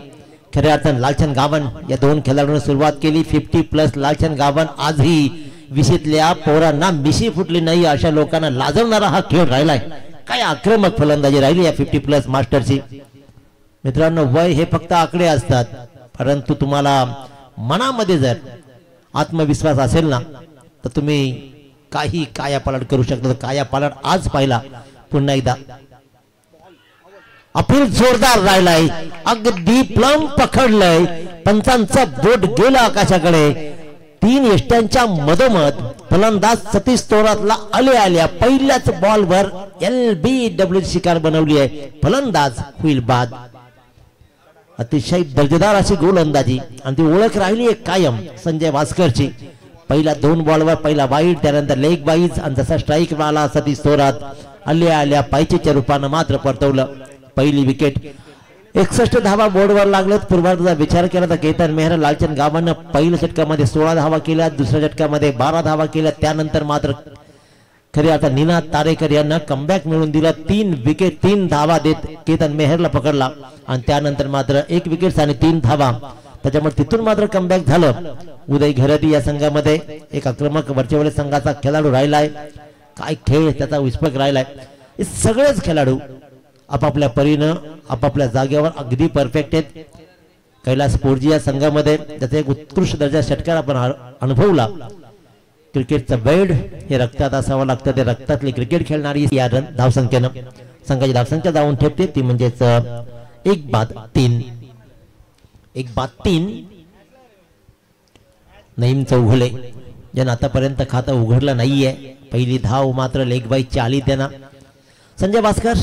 [SPEAKER 2] खऱ्या अर्थानं लालचंद गावन या 2 खेळाडूंनी सुरुवात केली. 50 प्लस लालचंद गावन आजही विशीतल्या पोरांना मिशी फुटली नाही अशा लोकांना लाजवणारा हा खेळ राहिलाय. काय आक्रमक फलंदाजी राहिली या 50 प्लस मास्टरची. मित्रांनो वय हे फक्त आकडे असतात, परंतु तुम्हाला मनामध्ये जर आत्मविश्वास असेल ना तर तुम्ही काही कायापालट करू शकता. कायापालट आज पाहिला पुन्हा एकदा. अपील जोरदार राहिलाय, अगदी प्लम पकडलंय, पंचांचा बोट गेला आकाशाकडे. 3 यष्ट्यांच्या मधोमध फलंदाज सतीश तोरातला आल्या पहिल्याच बॉलवर LBW शिकार बनवली आहे. फलंदाज होईल बाद. अतिशय दर्जेदार अशी गोलंदाजी आणि ती ओळख राहिली आहे कायम संजय भास्करची. पहिल्या 2 बॉलवर पहिला वाईड, त्यानंतर लेग बाईज आणि जसा स्ट्राईक मिळाला सतीश तोरात आल्या पायचीच्या रूपानं मात्र परतवलं. पहिली विकेट. 61 धावा बोर्डवर लागलेत. पूर्वार्धाचा विचार केला तर केतन मेहर लालचंद गावानं पहिल्या षटकामध्ये 16 धावा केल्या, दुसऱ्या षटकामध्ये 12 धावा केल्या. त्यानंतर मात्र खरे आता निनाद तारेकर यांना कमबॅक मिळून दिला. 3 विकेट 3 धावा देत केतन मेहरला पकडला आणि त्यानंतर मात्र 1 विकेट आणि 3 धावा. त्याच्यामुळे तिथून मात्र कमबॅक झालं. उदय घरती या संघामध्ये एक आक्रमक वरचेवरील संघाचा खेळाडू राहिलाय. काय खेळ त्याचा विस्फोट राहिलाय. हे सगळेच खेळाडू आपापल्या परीनं आपापल्या जागेवर अगदी परफेक्ट आहेत. कैलास पोरजी या संघामध्ये त्याचा एक उत्कृष्ट दर्जा षटकार आपण अनुभवला. क्रिकेटचं वेड हे रक्तात असावं लागतं. ते रक्तातली क्रिकेट खेळणारी या धावसंख्येनं संघाची धावसंख्या जाऊन ठेपते ती म्हणजेच 1-3. 1-3. नईम चौघुले ज्यांना आतापर्यंत खातं उघडलं नाहीये. पहिली धाव मात्र लेग बाईची आली त्यांना. संजय भास्कर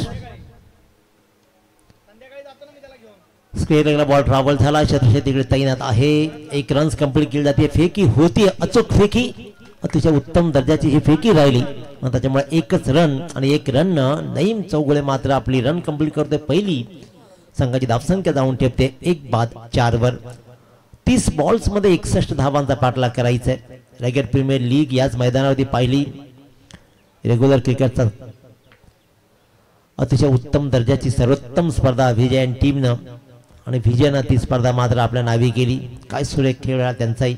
[SPEAKER 2] स्क्वेअरला बॉल ट्रॅव्हल झाला. शतशे तिकडे तैनात आहे. 1 रन्स कंप्लीट केली जाते. फेकी होती अचूक फेकी, अतिशय उत्तम दर्जाची ही फेकी राहिली. त्याच्यामुळे 1च रन आणि 1 रन नईम चौगुले मात्र आपली रन कंप्लीट करते. पहिली संघाची धावसंख्या जाऊन ठेपते 1-4 वर. 30 बॉल्स मध्ये 61 धावांचा पाठलाग करायचा आहे. रॅकेट प्रीमियर लीग याच मैदानावरती पाहिली रेग्युलर क्रिकेटचा अतिशय उत्तम दर्जाची सर्वोत्तम स्पर्धा विजयन टीमनं आणि विजयनं ती स्पर्धा मात्र आपल्या नावी केली. काय सुरेख खेळ त्यांचाही.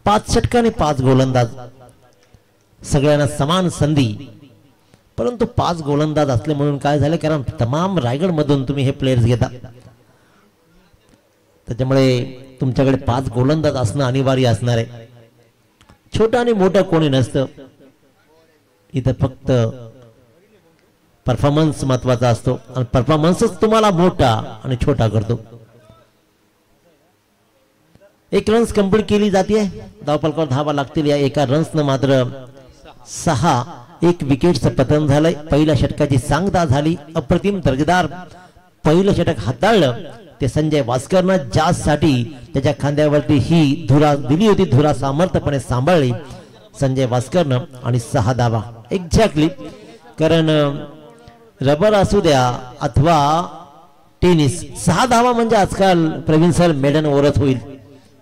[SPEAKER 2] पाच षटकाने 5 गोलंदाज, सगळ्यांना समान संधी, परंतु 5 गोलंदाज असले म्हणून काय झाले, कारण तमाम रायगड मधून तुम्ही हे प्लेयर्स घेता, त्याच्यामुळे तुमच्याकडे 5 गोलंदाज असणं अनिवार्य असणार आहे. छोटा आणि मोठा कोणी नसतं इथं, फक्त परफॉर्मन्स महत्वाचा असतो आणि परफॉर्मन्सच तुम्हाला मोठा आणि छोटा करतो. 1 रन्स कंप्लीट केली जाते. धावफलकावर धावा लागतील. या 1 रन्सनं मात्र 6 1 विकेटचं पतन झालंय. पहिल्या षटकाची सांगता झाली. अप्रतिम दर्जेदार पहिलं षटक हाताळलं ते संजय भास्करनं, ज्यासाठी त्याच्या खांद्यावरती ही धुरा दिली होती, धुरा सामर्थ्यपणे सांभाळली संजय भास्करनं आणि 6 धावा एक्झॅक्टली. कारण रबर असू द्या अथवा टेनिस, 6 धावा म्हणजे आजकाल प्रवीण सर मेडन ओव्हरच होईल.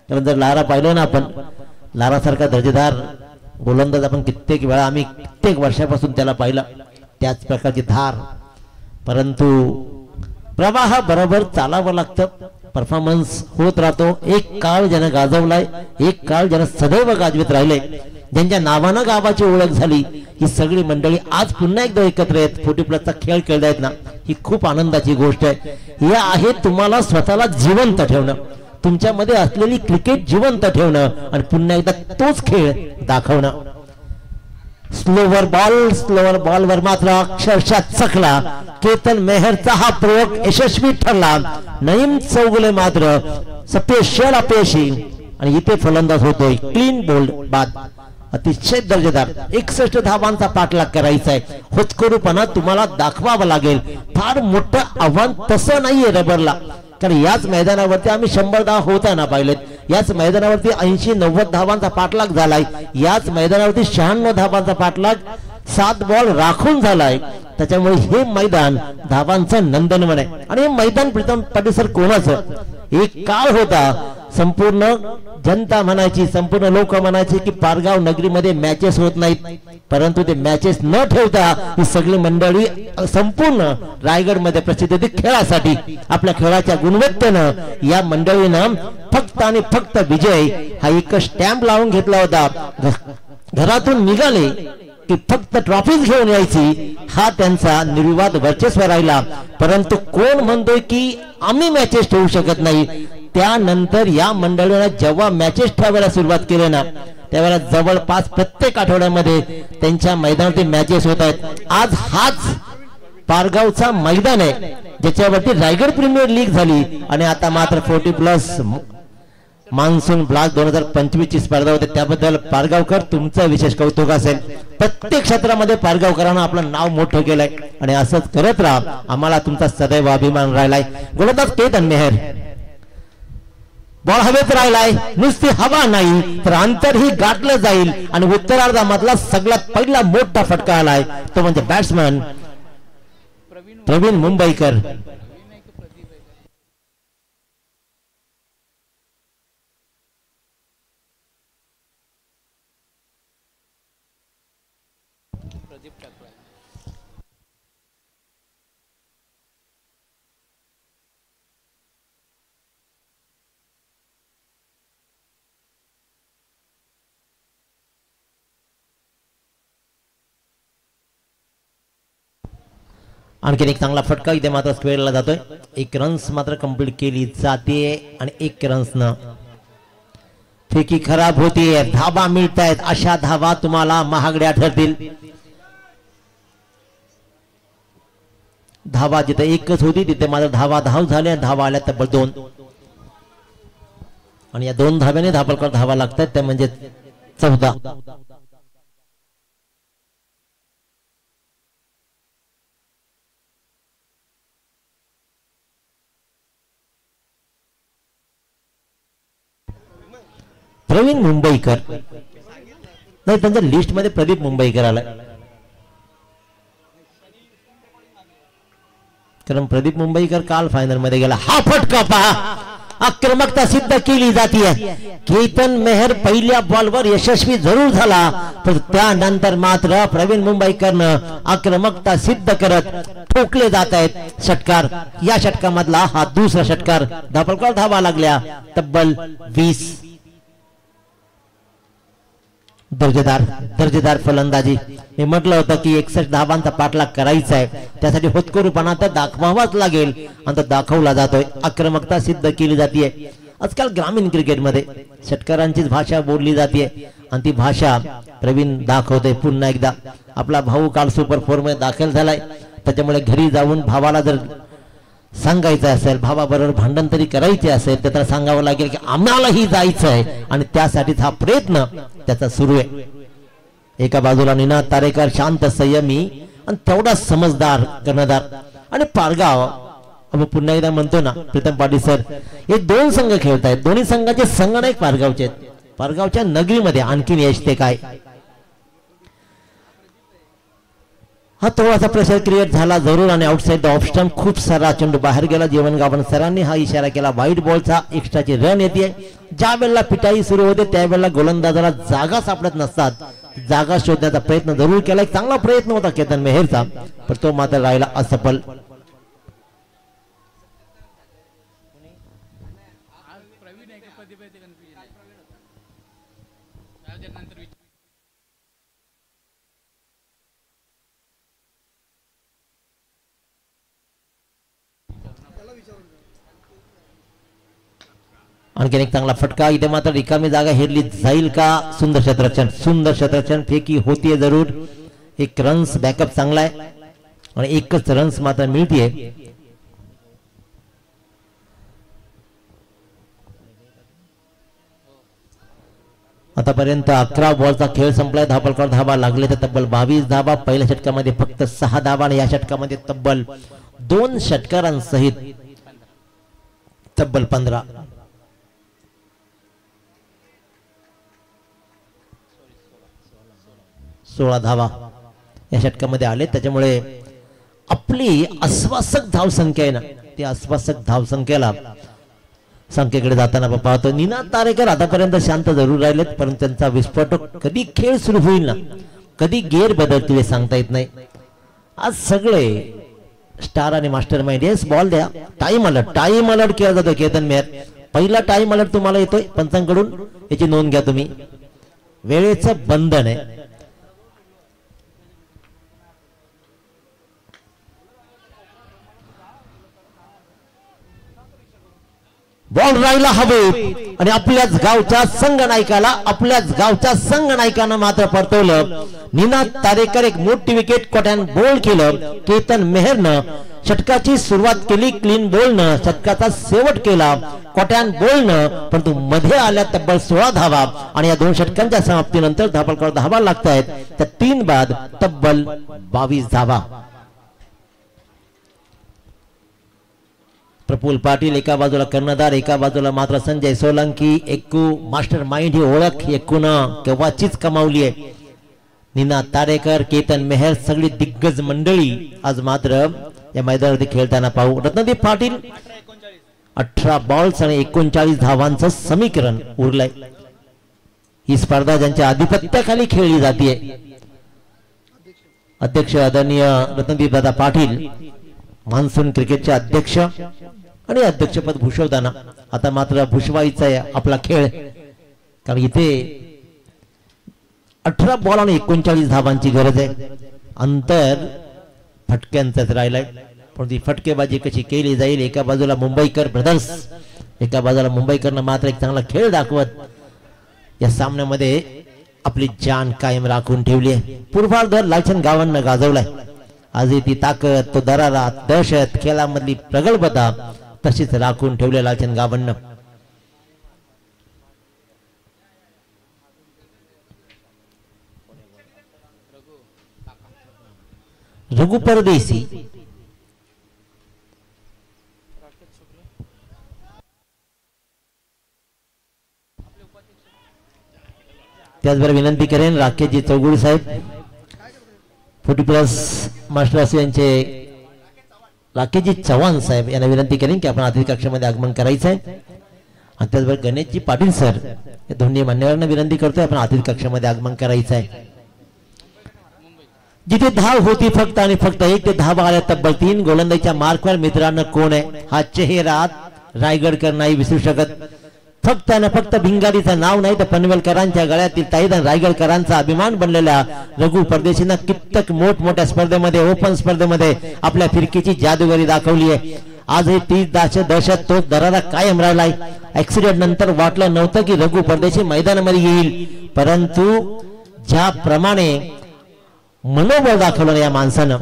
[SPEAKER 2] कारण जर लारा पाहिलं ना आपण, लारा सारखा दर्जेदार गोलंदाज आपण कित्येक वेळा, आम्ही कित्येक वर्षापासून त्याला पाहिलं, त्याच प्रकारची धार, परंतु प्रवाह बरोबर चालावं लागतं. परफॉर्मन्स होत राहतो. एक काळ ज्यानं गाजवलाय, एक काळ ज्यानं सदैव गाजवीत राहिले, ज्यांच्या नावानं गावाची ओळख झाली, ही सगळी मंडळी आज पुन्हा एकदा एकत्र आहेत, 40+ खेळ खेळतायत ना, ही खूप आनंदाची गोष्ट आहे. ही आहे तुम्हाला स्वतःला जिवंत ठेवणं, तुमच्यामध्ये असलेली क्रिकेट जिवंत ठेवणं आणि पुन्हा एकदा तोच खेळ दाखवणं. स्लोवर बॉलवर मात्र अक्षरशः चकला. केतन मेहरचा हा प्रयोग यशस्वी ठरला. नईम चौगुले मात्र स्पेशल अपयशी आणि इथे फलंदाज होतोय. क्लीन बोल्ड बाद. अतिशय दर्जेदार 61 धावांचा पाठलाग करायचा आहे. होतकरूपणा तुम्हाला दाखवावा लागेल. फार मोठं आव्हान तसं नाहीये रबरला, कारण याच मैदानावरती आम्ही 100 धावा होताना पाहिलेत. याच मैदानावरती 80-90 धावांचा पाठलाग झालाय. याच मैदानावरती 96 धावांचा पाठलाग 7 बॉल राखून झालाय. त्याच्यामुळे हे मैदान धावांचं नंदनवन आहे. आणि हे मैदान प्रीतम पाटील सर कोणाचं, एक काळ होता संपूर्ण जनता म्हणायची, संपूर्ण लोक म्हणायचे की पारगाव नगरीमध्ये मॅचेस होत नाहीत, परंतु ते मॅचेस न ठेवता ही सगळी मंडळी संपूर्ण रायगड मध्ये प्रसिद्ध होती खेळासाठी. आपल्या खेळाच्या गुणवत्तेनं या मंडळीनं फक्त आणि फक्त विजय हा एक स्टॅम्प लावून घेतला होता. घरातून निघाले की फक्त ट्रॉफीज घेऊन यायची हा त्यांचा निर्विवाद वर्चस्व राहिला. परंतु कोण म्हणतोय की आम्ही मॅचेस ठेवू शकत नाही, त्यानंतर या मंडळीने जेव्हा मॅचेस ठेवायला सुरुवात केली ना त्यावेळेला जवळपास प्रत्येक आठवड्यामध्ये त्यांच्या मैदानावरती मॅचेस होत आहेत. आज हाच पारगावचा मैदान आहे ज्याच्यावरती रायगड प्रीमियर लीग झाली आणि आता मात्र 40+ मान्सून ब्लॉक 2025 ची स्पर्धा होते. त्याबद्दल पारगावकर तुमचं विशेष कौतुक असेल. प्रत्येक क्षेत्रामध्ये पारगावकरांना आपलं नाव मोठं केलंय आणि असंच करत राहा. आम्हाला तुमचा सदैव अभिमान राहिलाय. गोलंदाज केतन मेहर, बॉल हवेत राहिलाय, नुसती हवा नाही तर अंतर ही गाठलं जाईल आणि उत्तरार्धामधला सगळ्यात पहिला मोठा फटका आलाय तो म्हणजे बॅट्समन प्रवीण मुंबईकर. आणखीन एक चांगला फटका इथे मात्र स्क्वेअरला जातोय. 1 रन्स मात्र कंप्लीट केली जाते आणि 1 रन्सनं फेकी खराब होतीये. धाबा मिळतायत, अशा धाबा तुम्हाला महागड्या ठरतील. धाबा जिथे एकच होती तिथे मात्र धाव झाल्या. धावा आल्या तब्बल 2 आणि या 2 धाब्याने धापलकर धावा लागतात त्या म्हणजे 14. प्रवीण मुंबईकर नाही, त्यांच्या लिस्ट मध्ये प्रदीप मुंबईकर आलाय. कारण प्रदीप मुंबईकर काल फायनल मध्ये गेला. हा फटका पहा, आक्रमकता सिद्ध केली जाते. केतन मेहर पहिल्या बॉलवर यशस्वी जरूर झाला पण त्यानंतर मात्र प्रवीण मुंबईकरनं आक्रमकता सिद्ध करत ठोकले जात आहेत षटकार. या षटकामधला हा दुसरा षटकार. धापलकर धावा लागल्या तब्बल 20. दर्जेदार फलंदाजी. मी म्हटलं होतं की 61 धावांचा पाठलाग करायचा आहे, त्यासाठी होतकरूपणा तर दाखवावाच लागेल आणि तो दाखवला जातोय. आक्रमकता सिद्ध केली जाते. आजकाल ग्रामीण क्रिकेटमध्ये षटकारांचीच भाषा बोलली जाते आणि ती भाषा प्रवीण दाखवतोय. पुन्हा एकदा आपला भाऊ काल सुपर 4 मध्ये दाखल झालाय, त्याच्यामुळे घरी जाऊन भावाला जर सांगायचं असेल, भावाबरोबर भांडण तरी करायचे असेल तर त्याला सांगावं लागेल की आम्हालाही जायचं आहे आणि त्यासाठीच हा प्रयत्न त्याचा सुरू आहे. एका बाजूला निनाद तारेकर शांत संयमी आणि तेवढा समजदार कर्णधार आणि पारगाव. आपण पुन्हा एकदा म्हणतो ना प्रीतम पाटील सर, हे 2 संघ खेळत आहेत, दोन्ही संघाचे संगणक पारगावचे आहेत. पारगावच्या नगरीमध्ये आणखीन यश ते काय. हा थोडासा प्रेशर क्रिएट झाला जरूर आणि आउटसाइड द ऑफ स्टंप खूप सारा चेंडू बाहेर गेला. जीवनगावन सरांनी हा इशारा केला व्हाईट बॉलचा. एक्स्ट्राची रन येते. ज्या वेळेला पिटाई सुरू होते त्यावेळेला गोलंदाजाला जागा सापडत नसतात, जागा शोधण्याचा प्रयत्न जरूर केला. एक चांगला प्रयत्न होता केतन मेहरचा पण तो मात्र राहिला असफल. आणखीन एक चांगला फटका. इथे मात्र रिकामी जागा हेरली जाईल का. सुंदर क्षेत्ररक्षण फेकी होतीये जरूर. 1 रन्स बॅकअप चांगला आहे आणि 1च रन्स मात्र मिळतीये. आतापर्यंत 11 बॉलचा खेळ संपलाय. धापलकर धावा लागले तर तब्बल 22 धावा. पहिल्या षटकामध्ये फक्त 6 धावा आणि या षटकामध्ये तब्बल 2 षटकारांसहित तब्बल 15. 16 धावा या षटकामध्ये आले. त्याच्यामुळे आपली आश्वासक धावसंख्या आहे ना, ती आश्वासक धावसंख्येला संख्येकडे जाताना पाहतो. निनाद तारेकर आतापर्यंत शांत जरूर राहिलेत परंतु त्यांचा विस्फोटक कधी खेळ सुरू होईल ना, कधी गिअर बदलतील हे सांगता येत नाही. आज सगळे स्टार आणि मास्टर माइंड. येस बॉल द्या. टाइम अलर्ट केला जातो केतन मेहर. पहिला टाइम अलर्ट तुम्हाला येतोय पंचांकडून, याची नोंद घ्या तुम्ही. वेळेचं बंधन आहे. बॉल राहिला हवेत आणि आपल्याच गावच्या संघनायकानं मात्र परतवलं. निनाद तारेकर एक मोठी विकेट कोट्यान बोल्ड केलं. केतन मेहरनं षटकाची सुरुवात केली क्लीन बॉलनं, षटकाचा शेवट केला कोट्यान बॉलनं, परंतु मध्ये आल्या तब्बल 16 धावा आणि या दोन षटकांच्या समाप्तीनंतर धावफलकावर धावा लागतायत. त्या 3 बाद तब्बल 22 धावा. प्रफुल्ल पाटील एका बाजूला कर्णधार, एका बाजूला मात्र संजय सोलंकी. एकू मास्टर माइंड ही ओळख एकूण केव्हाचीच कमावली आहे. निनाद तारेकर, केतन मेहर सगळी दिग्गज मंडळी आज मात्र या मैदानावरती खेळताना पाहू. रत्नदीप पाटील 18 बॉल्स आणि 39 धावांचं समीकरण उरलंय. ही स्पर्धा ज्यांच्या आधिपत्याखाली खेळली जाते. अध्यक्ष आदरणीय रत्नदीप दादा पाटील, मान्सून क्रिकेटचे अध्यक्ष आणि अध्यक्षपद भूषवताना आता मात्र भूषवायचा आहे आपला खेळ. कारण इथे 18 बॉल आणि 39 धावांची गरज आहे. अंतर फटक्यांचंच राहिलंय, पण ती फटकेबाजी कशी केली जाईल. एका बाजूला मुंबईकर ब्रदर्स, एका बाजूला मुंबईकरनं मात्र एक चांगला खेळ दाखवत या सामन्यामध्ये आपली जान कायम राखून ठेवली आहे. पूर्वार्ध लालचंद गावांना गाजवलाय. आजही ती ताकद, तो दरारा, दहशत, खेळामधली प्रगल्भता तशीच राखून ठेवले लालचंद गावांना. रघु परदेशी त्याचबरोबर विनंती करेन राकेशजी चौगुडी साहेब, 40+ मास्टर यांचे राकेशजी चव्हाण साहेब यांना विनंती करेन की आपण अतिथी कक्षामध्ये आगमन करायचं आहे. आणि त्याचबरोबर गणेशजी पाटील सर या दोन्ही मान्यवरांना विनंती करतोय आपण अतिथी कक्षामध्ये आगमन करायचं आहे. जिथे धाव होती फक्त आणि फक्त 1 ते 10 आल्या तब्बल 3 गोलंदाजीच्या मार्कवर मित्रांनो कोण आहे. हा चेहरा रायगडकर नाही विसरू शकत. फक्त आणि फक्त भिंगारीचं नाव नाही तर पनवेलकरांच्या गळ्यातील ताईदान रायगडकरांचा अभिमान बनलेल्या रघु परदेशींना कित्येक मोठमोठ्या स्पर्धेमध्ये, ओपन स्पर्धेमध्ये आपल्या फिरकीची जादूगरी दाखवली आहे. आज हे 30 दहशत तो दरारा कायम राहिलाय. ऍक्सिडेंट नंतर वाटलं नव्हतं की रघु परदेशी मैदानामध्ये येईल, परंतु ज्याप्रमाणे मनोबल दाखवलं या माणसानं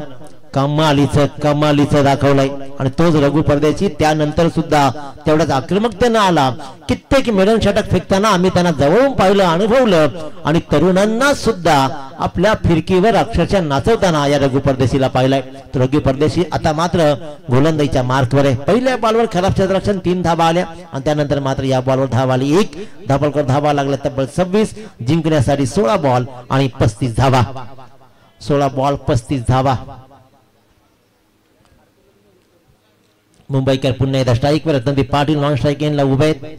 [SPEAKER 2] कमालीचं दाखवलंय. आणि तोच रघु परदेशी त्यानंतर सुद्धा तेवढाच आक्रमकतेनं आला. कित्येक मेडन षटक फेकताना आम्ही त्यांना जवळून पाहिलं, अनुभवलं आणि तरुणांना सुद्धा आपल्या फिरकीवर अक्षरशः नाचवताना या रघु परदेशीला पाहिलंय. तो रघु परदेशी आता मात्र गोलंदाजीच्या मार्कवर आहे. पहिल्या बॉलवर खराब क्षेत्ररक्षण 3 धावा आल्या आणि त्यानंतर मात्र या बॉलवर धावा आली 1. धावफलकावर धावा लागल्या तब्बल 26. जिंकण्यासाठी 16 बॉल आणि 35 धावा. 16 बॉल 35 धावा. मुंबईकर पुन्हा एकदा स्ट्राईकवर, रत्नदीप पाटील नॉन स्ट्राईक एंडला उभे आहेत.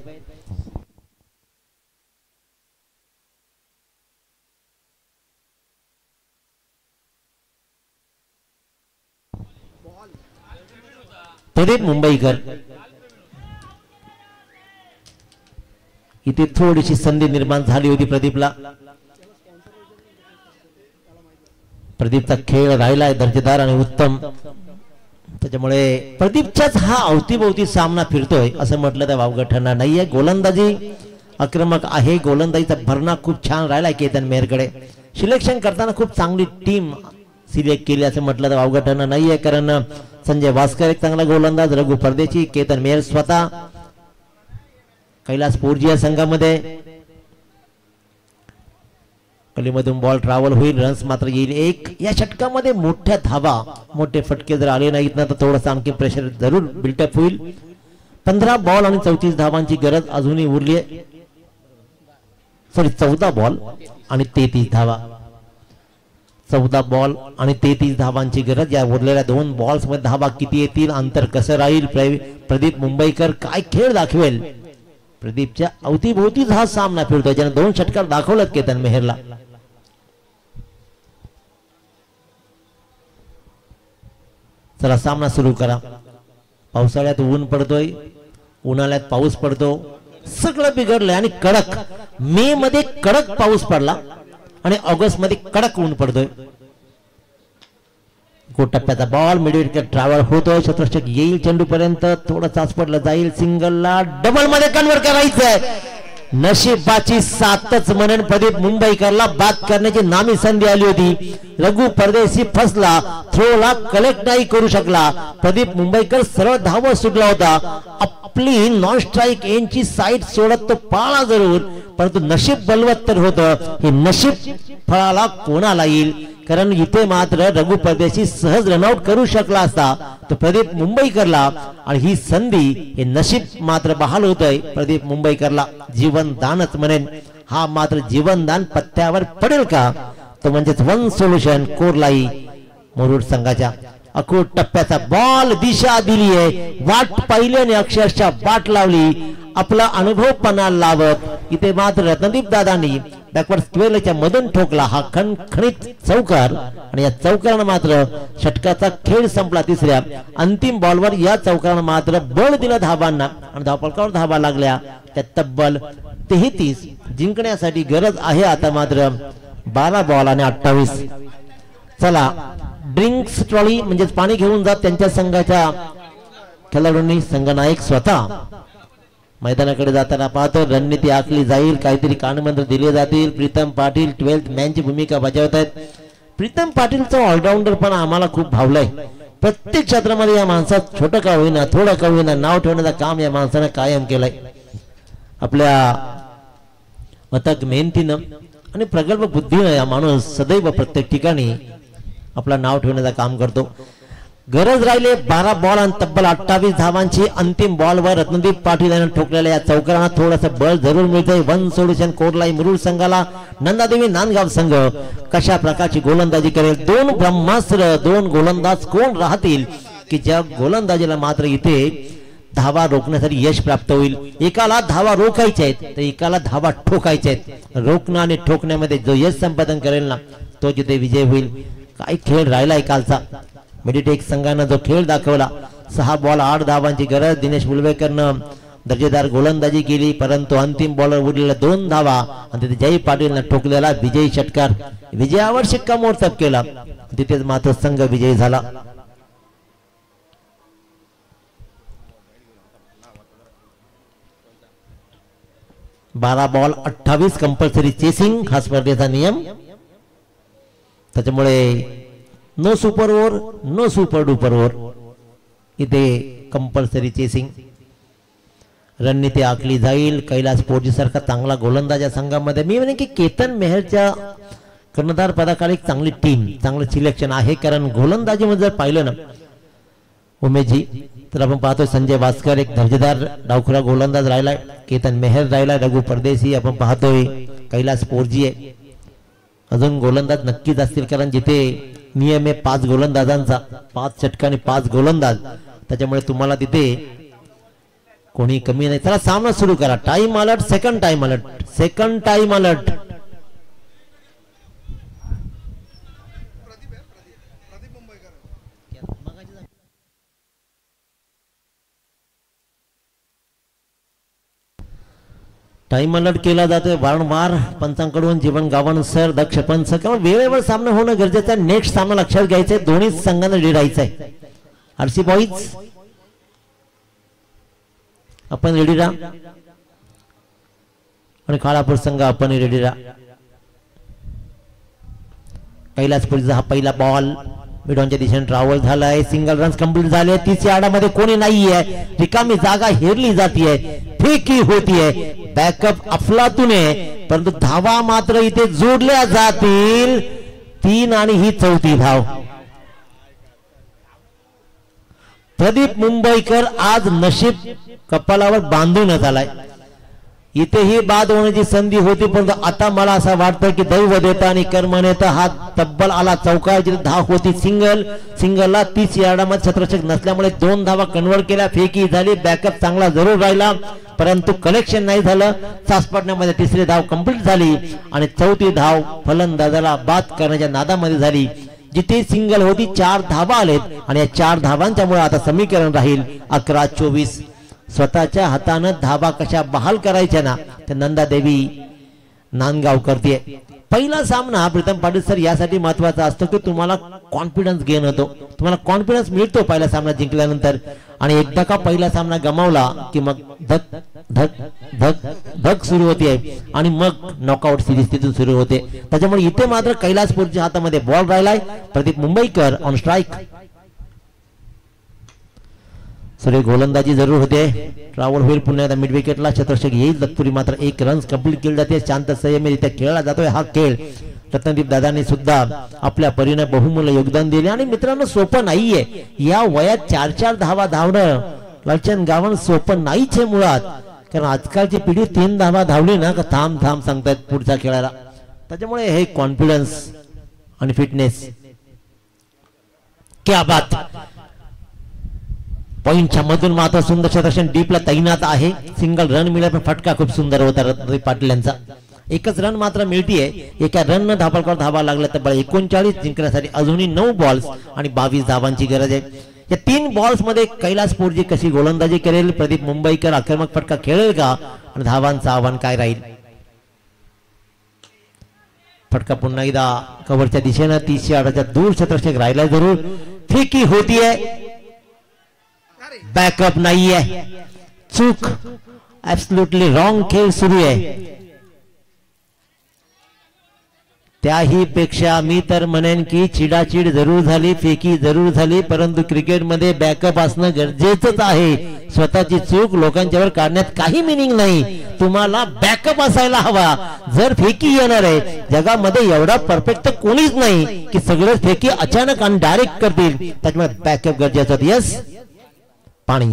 [SPEAKER 2] प्रदीप मुंबईकर इथे थोडीशी संधी निर्माण झाली होती प्रदीपला. प्रदीपचा खेळ राहिलाय दर्जेदार आणि उत्तम, त्याच्यामुळे प्रदीपच्याच हा अवतीभोवती सामना फिरतोय असं म्हटलं तर वावगं ठरणार नाहीये. गोलंदाजी आक्रमक आहे, गोलंदाजीचा भरणा खूप छान राहिलाय केतन मेहरकडे. सिलेक्शन करताना खूप चांगली टीम सिलेक्ट केली असं म्हटलं तर वावगं ठरणार नाहीये. कारण संजय भास्कर एक चांगला गोलंदाज, रघु परदेशी, केतन मेहर स्वतः, कैलास पोरजी या संघामध्ये. कलीमधून बॉल ट्रॅव्हल होईल, रन्स मात्र येईल 1. या षटकामध्ये मोठ्या धावा, मोठे फटके जर आले नाहीत ना तर थोडंसं आणखी प्रेशर जरूर बिल्टअप होईल. 15 बॉल आणि 34 धावांची गरज अजूनही उरली आहे. 14 बॉल आणि 33 धावा. 14 बॉल आणि 33 धावांची गरज. या उरलेल्या 2 बॉल्स मध्ये धावा किती येतील, अंतर कसं राहील, प्रदीप मुंबईकर काय खेळ दाखवेल. प्रदीपच्या अवतीभोवतीच हा सामना फिरतोय, ज्याने 2 षटकार दाखवलं केतन मेहरला. चला सामना सुरू करा. पावसाळ्यात ऊन पडतोय, उन्हाळ्यात पाऊस पडतो, सगळं बिघडलंय. आणि कडक मे मध्ये कडक पाऊस पडला आणि ऑगस्ट मध्ये कडक ऊन पडतोय. टप्प्याचा बॉल मिडविकेट ट्रॅव्हल होतोय, क्षेत्ररक्षक येईल चेंडू पर्यंत, थोडं चाचपडलं जाईल, सिंगलला डबल मध्ये कन्वर्ट करायचंय. नशिबाची साथच म्हणून प्रदीप मुंबईकरला बाद करण्याची नामी संधी आली होती. रघु परदेशी फसला, थ्रोला कलेक्ट नाही करू शकला. प्रदीप मुंबईकर सरळ धावत सुटला होता. आपली नॉन स्ट्राईक यांची साईड सोडत तो पाळा जरूर, परंतु नशीब बलवत्तर होतं. हे नशीब फळाला कोणाला येईल, कारण इथे मात्र रघु परदेशी सहज रनआउट करू शकला असता तो प्रदीप मुंबईकरला, आणि ही संधी हे नशीब मात्र बहाल होतंय प्रदीप मुंबईकरला. जीवनदानच म्हणेन, हा मात्र जीवनदान पत्त्यावर पडेल का, तो म्हणजेच वन सोल्युशन कोरलाई मुरुड संघाच्या. अकोट टप्प्याचा बॉल दिशा दिली आहे, वाट पाहिली आणि अक्षरशः वाट लावली, आपला अनुभव पणाला लावत इथे मात्र रत्नदीप दादांनी बॅकवर्ड स्क्वेअरच्या मधून ठोकला हा खणखणीत चौकार, आणि या चौकारानं मात्र षटकाचा खेळ संपला. तिसऱ्या अंतिम बॉलवर या चौकारानं मात्र बळ दिलं धावांना, आणि धावफलकावर धावा लागल्या त्या तब्बल 33. जिंकण्यासाठी गरज आहे आता मात्र 12 बॉल आणि 28. चला ड्रिंक्स ट्रॉली म्हणजेच पाणी घेऊन जात त्यांच्या संघाच्या खेळाडूंनी संघनायक स्वतः मैदानाकडे जाताना पाहतो. रणनीती आखली जाईल, काहीतरी कानमंत्र दिले जातील. प्रीतम पाटील 12th मॅनची भूमिका बजावत आहेत. प्रीतम पाटीलचा ऑलराऊंडर पण आम्हाला खूप भावलाय. प्रत्येक क्षेत्रामध्ये या माणसात छोटं का होईना, थोडं का होईना, नाव ठेवण्याचं काम या माणसाने कायम केलंय. आपल्या अथक मेहनतीनं आणि प्रगल्भ बुद्धीनं या माणूस सदैव प्रत्येक ठिकाणी आपलं नाव ठेवण्याचं काम करतो. गरज राहिले 12 बॉल आणि तब्बल 28 धावांची. अंतिम बॉलवर रत्नदीप पाटील यांनी ठोकलेल्या या चौकारांना थोडंसं बळ जरूर मिळतंय. वन सोल्युशन कोरलाई मुरुड संघाला. नंदादेवी नांदगाव संघ कशा प्रकारची गोलंदाजी करेल, 2 ब्रह्मास्त्र, 2 गोलंदाज कोण राहतील की ज्या गोलंदाजीला मात्र इथे धावा रोखण्यासाठी यश प्राप्त होईल. एकाला धावा रोखायच्या आहेत तर एकाला धावा ठोकायच्या आहेत. रोखणं आणि ठोकण्यामध्ये जो यश संपादन करेल ना तो जिथे विजय होईल. काय खेळ राहिलाय कालचा. मेडिटेक संघानं जो खेळ दाखवला, 6 बॉल 8 धावांची गरज. दिनेश मुलवेकरनं दर्जेदार गोलंदाजी केली, परंतु अंतिम बॉलर उरलेल्या 2 धावा आणि तिथे जय पाटीलनं ठोकलेला विजयी षटकार विजयावर शिक्कामोर्तब केला. तिथेच मात्र संघ विजयी झाला. बारा बॉल 28 कंपल्सरी चेसिंग हा स्पर्धेचा नियम. त्याच्यामुळे no super over, no super duper over, इथे कंपल्सरी चेसिंग. रणनीती आखली जाईल. कैलास पोर्जी सारखा चांगला गोलंदाज या संघामध्ये. मी म्हणेन की केतन मेहरच्या कर्णधार पदाखाली एक चांगली टीम, चांगलं सिलेक्शन आहे. कारण गोलंदाजीमध्ये जर पाहिलं ना उमेशजी, तर आपण पाहतोय संजय भास्कर एक दर्जेदार डावखुरा गोलंदाज राहिलाय. केतन मेहर राहिलाय. रघु परदेशी आपण पाहतोय. कैलास पोर्जी आहे. अजून गोलंदाज नक्कीच असतील, कारण जिथे नियम आहे 5 गोलंदाजांचा, 5 षटकांनी 5 गोलंदाज, त्याच्यामुळे तुम्हाला तिथे कोणी कमी नाही. चला सामना सुरू करा. Time alert, second time alert, second time alert. Time alert केला जातोय वारंवार पंचांकडून. जीवन गावण सर, दक्ष पंच, किंवा वेळेवर सामना होणं गरजेचं आहे. नेक्स्ट सामना लक्षात घ्यायचंय. दोन्ही संघांना रेडायचं आहे. आरसी बॉईज आपण रेडी राहा, आणि खालापूर संघ आपण रेडी राहा. कैलासपूरचा हा पहिला बॉल मिडॉनच्या दिशेने ट्रॅव्हल झालाय. सिंगल रन्स कंप्लीट झाले. तिसऱ्या आडामध्ये कोणी नाहीये. रिकामी जागा हेरली जातीये, फेकी होतीये. बॅकअप अफलातून आहे, परंतु धावा मात्र इथे जोडल्या जातील. 3 आणि ही 4थी धाव. प्रदीप मुंबईकर आज नशीब कपालावर बांधूनच आलाय. इथेही बाद होण्याची संधी होती, परंतु आता मला असं वाटतं की दैव देता आणि कर्म नेता हा तब्बल आला. चौकाची धाव होती सिंगलला 30 यार्डामध्ये क्षेत्ररक्षक नसल्यामुळे 2 धावा कन्वर्ट केल्या. फेकी झाली. बॅकअप चांगला जरूर राहिला, परंतु कलेक्शन नाही झालं. चाचपडण्यामध्ये 3री धाव कंप्लीट झाली आणि 4थी धाव फलंदाजाला बाद करण्याच्या नादामध्ये झाली. जिथे सिंगल होती 4 धावा आलेत, आणि या 4 धावांच्यामुळे आता समीकरण राहील 11-24. स्वतःच्या हातानं धावा कशा बहाल करायच्या ना ते नंदादेवी नांदगाव करते. पहिला सामना प्रीतम पाटील सर यासाठी महत्वाचा असतो की तुम्हाला कॉन्फिडन्स गेन होतो, तुम्हाला कॉन्फिडन्स मिळतो पहिला सामना जिंकल्यानंतर. आणि एकदा का पहिला सामना गमावला की मग धक धक धक धक सुरू होते आणि मग नॉकआउट सिरीज तिथून सुरू होते. त्याच्यामुळे इथे मात्र कैलासपूरच्या हातामध्ये बॉल राहिलाय. Pradeep Mumbaikar on strike. सूर्य गोलंदाजी जरूर होते. ट्रॅव्हल होईल पुन्हा एकदा मिड विकेटला. शतरक्षक येईल तत्पुरी मात्र 1 रन कंप्लीट केली जाते. शांत संयमीरित्या खेळला जातोय हा खेळ. रत्नदीप दादांनी सुद्धा आपल्या परीने बहुमूल्य योगदान दिले. आणि मित्रांनो सोपं नाहीये या वयात 4-4 धावा धावणं. लालचंद गावण सोपं नाहीच आहे मुळात, कारण आजकालची पिढी 3 धावा धावली ना का थांब थांब सांगतायत पुढच्या खेळाला. त्याच्यामुळे हे कॉन्फिडन्स आणि फिटनेस. क्या बात. पॉइंटच्या मधून मात्र सुंदर शतरक्षण डीपला तैनात आहे. सिंगल रन मिळाला पण फटका खूप सुंदर होता रत्नदीप पाटील यांचा. एकच रन मात्र मिळतीये. एका रन न धावा लागला तर 39 जिंकण्यासाठी अजूनही 9 बॉल्स आणि 22 धावांची गरज आहे. या 3 बॉल्स मध्ये कैलासपूरची कशी गोलंदाजी करेल, प्रदीप मुंबईकर आक्रमक फटका खेळेल का आणि धावांचं आव्हान काय राहील. फटका पुन्हा एकदा कव्हरच्या दिशेनं 30 दूर शतरक्षक राहिला जरूर. फेकी होतीये, बॅकअप नाहीये, चूक. ऍब्सोल्युटली रॉंग खेळ सुरू आहे. त्याही पेक्षा मी तर म्हणेन की चिडाचिड जरूर झाली, फेकी जरूर झाली, परंतु क्रिकेटमध्ये बॅकअप असणं गरजेचंच आहे. स्वतःची चूक लोकांच्यावर काढण्यात काही मिनिंग नाही. तुम्हाला बॅकअप असायला हवा. जर फेकी येणार आहे, जगामध्ये एवढा परफेक्ट कोणीच नाही की सगळे फेकी अचानक आणि डायरेक्ट करतील. त्याच्यामुळे बॅकअप गरजेचं होतं. यस पाणी.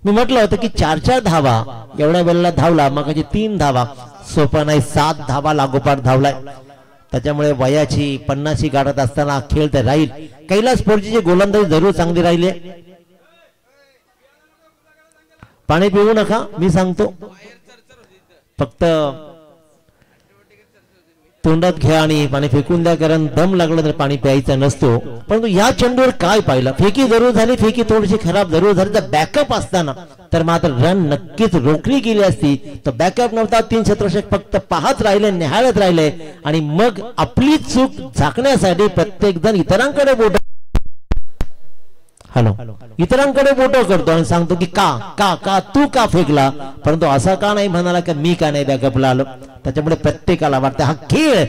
[SPEAKER 2] मी म्हटलं होतं की 4-4 धावा एवढ्या वेळेला धावला, मग 3 धावा सोपा नाही. 7 धावा लागोपाठ धावलाय. त्याच्यामुळे वयाची 50 गाठत असताना खेळ तर राहील. कैलासपूरची जी गोलंदाजी जरूर चांगली राहिली. पाणी पिऊ नका मी सांगतो, फक्त तोंडात घ्या आणि पाणी फेकून द्या, कारण दम लागला तर पाणी प्यायचं नसतो. परंतु या चेंडूवर काय पाहिलं, फेकी जरूर झाली, फेकी थोडीशी खराब जरूर झाली. तर बॅकअप असताना तर मात्र रन नक्कीच रोखली गेली असती. तर बॅकअप नव्हता. 3 शतरक्षक फक्त पाहत राहिले, निहाळत राहिले आणि मग आपली चूक झाकण्यासाठी प्रत्येक जण इतरांकडे बोट इतरांकडे बोटो करतो आणि सांगतो की का का का तू का फेकला, परंतु असा का नाही म्हणाला की मी का नाही बॅकअपला आलो. त्याच्यामुळे प्रत्येकाला वाटतं हा खेळ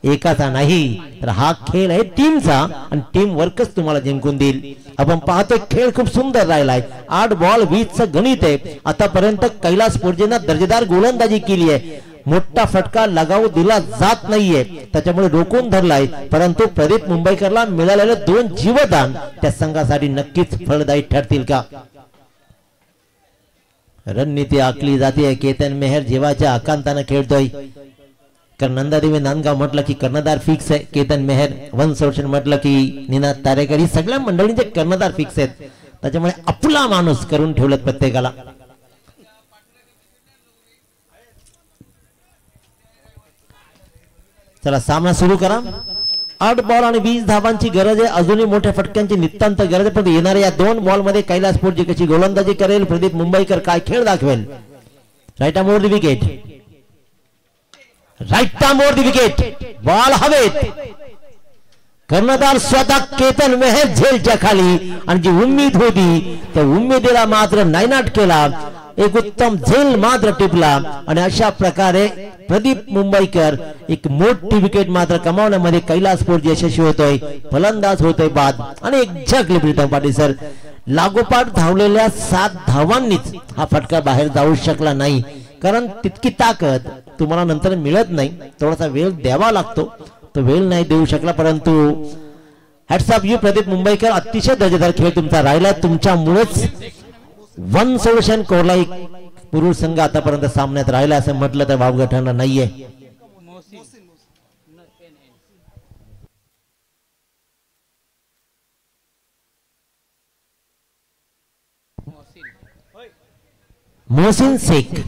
[SPEAKER 2] एकाचा नाही, तर हा खेळ आहे टीमचा आणि टीम वर्कच तुम्हाला जिंकून देईल. आपण पाहतोय खेळ खूप सुंदर राहिलाय. 8 बॉल 20चं गणित आहे. आतापर्यंत कैलासपूरजींना दर्जेदार गोलंदाजी केली आहे. मोठा फटका लगावू दिला जात नाहीये, त्याच्यामुळे रोखून धरलाय. परंतु प्रदीप मुंबईकरला मिळालेले 2 जीवदान त्या संघासाठी नक्कीच फलदायी ठरतील का. रणनीती आखली जाते. केतन मेहर जीवाच्या आकांताने खेळतोय. नंदादेवी नांदगाव म्हटलं की कर्णधार फिक्स आहे. केतन मेहर वन सोल्युशन म्हटलं की निनाद तारेकर, सगळ्या मंडळींचे कर्णधार फिक्स आहेत. त्याच्यामुळे आपला माणूस करून ठेवलं प्रत्येकाला. चला सामना सुरू करा. 8 बॉल आणि 20 धावांची गरज आहे. अजूनही मोठ्या फटक्यांची नितांत गरज आहे. पण येणाऱ्या या 2 बॉल मध्ये कैलासपूरची कशी गोलंदाजी करेल, प्रदीप मुंबईकर काय खेळ दाखवेल. Right arm over the wicket, right arm over the wicket, ball हवेत. कर्णधार स्वतः केतन मेहर झेलच्या खाली आणि जी उम्मीद होती त्या उम्मीदीला मात्र नायनाट केला. एक उत्तम झेल मात्र टिपला आणि अशा प्रकारे प्रदीप मुंबईकर एक मोठी विकेट मात्र कमावण्यामध्ये कैलासपूर यशस्वी होतोय. फलंदाज होतोय बाद आणि एक्झॅक्टली प्रीतम पाटील सर लागोपाठ धावलेल्या 7 धावांनीच हा फटका बाहेर जाऊ शकला नाही, कारण तितकी ताकद तुम्हाला नंतर मिळत नाही. थोडासा वेळ द्यावा लागतो, तो वेळ नाही देऊ शकला. परंतु hats off you Pradeep Mumbaikar, अतिशय दर्जेदार खेळ तुमचा राहिला. तुमच्यामुळेच वन सोल्युशन कोरलाई पुरुष संघ आतापर्यंत सामन्यात राहिला असं म्हटलं तर वावगं ठरणार नाहीये. मोहसिन शेख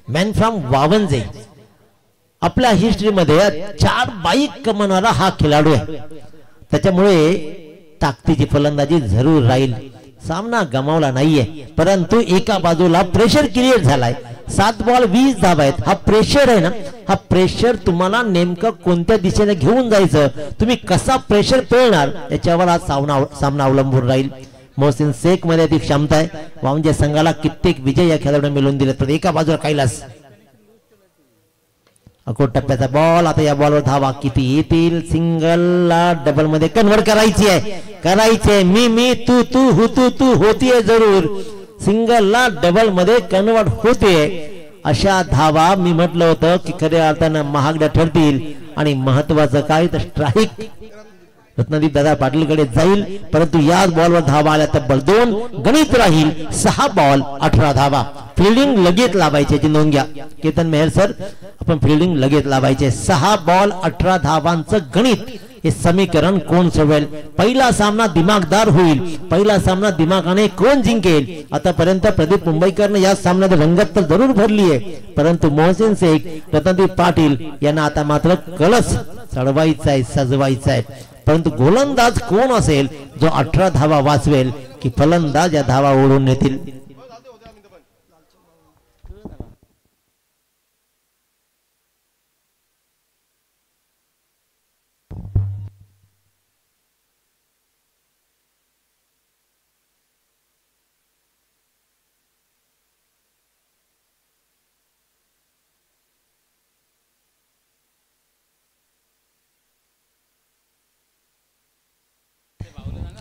[SPEAKER 2] मॅन फ्रॉम वावंजे, आपल्या हिस्ट्रीमध्ये 4 बाईक कमवणारा हा खेळाडू आहे. त्याच्यामुळे ताकदीची फलंदाजी जरूर राहील. सामना गमावला नाहीये, परंतु एका बाजूला प्रेशर क्रिएट झालाय. 7 बॉल 20 धावा आहेत. हा प्रेशर आहे ना, हा प्रेशर तुम्हाला नेमकं कोणत्या दिशेने घेऊन जायचं, तुम्ही कसा प्रेशर पेळणार याच्यावर हा सामना अवलंबून राहील. मोहसिन शेख मध्ये ती क्षमता आहे. वामजे संघाला कित्येक विजय या खेळाडूने मिळवून दिले. तर एका बाजूला कैलास, अकोट टप्प्याचा बॉल. आता या बॉलवर धावा किती येतील, सिंगलला डबल मध्ये कन्वर्ट करायची आहे. मी तू तू तू होतीये जरूर, सिंगलला डबल मध्ये कन्वर्ट होते. अशा धावा मी म्हटलं होतं की खऱ्या अर्थानं महागड्या ठरतील. आणि महत्वाचं काय तर स्ट्राईक रत्नदीप दादा पाटीलकडे जाईल, परंतु याच बॉलवर धावा आल्या तब्बल 2. गणित राहील 6 बॉल 18 धावा. फिल्डिंग लगेच लावायचे, याची नोंद घ्या केतन मेहर सर, आपण फिल्डिंग लगेच लावायचे. 6 बॉल 18 धावांचं गणित, हे समीकरण कोण सोडवेल. पहिला सामना दिमागदार होईल, पहिला सामना दिमागाने कोण जिंकेल. आतापर्यंत प्रदीप मुंबईकरने या सामन्यात रंगत तर जरूर भरली आहे, परंतु मोहसिन शेख, रत्नदीप पाटील यांना आता मात्र कळस चढवायचा आहे, सजवायचा आहे. परंतु गोलंदाज कोण असेल जो 18 धावा वाचवेल, की फलंदाज या धावा ओढून नेतील.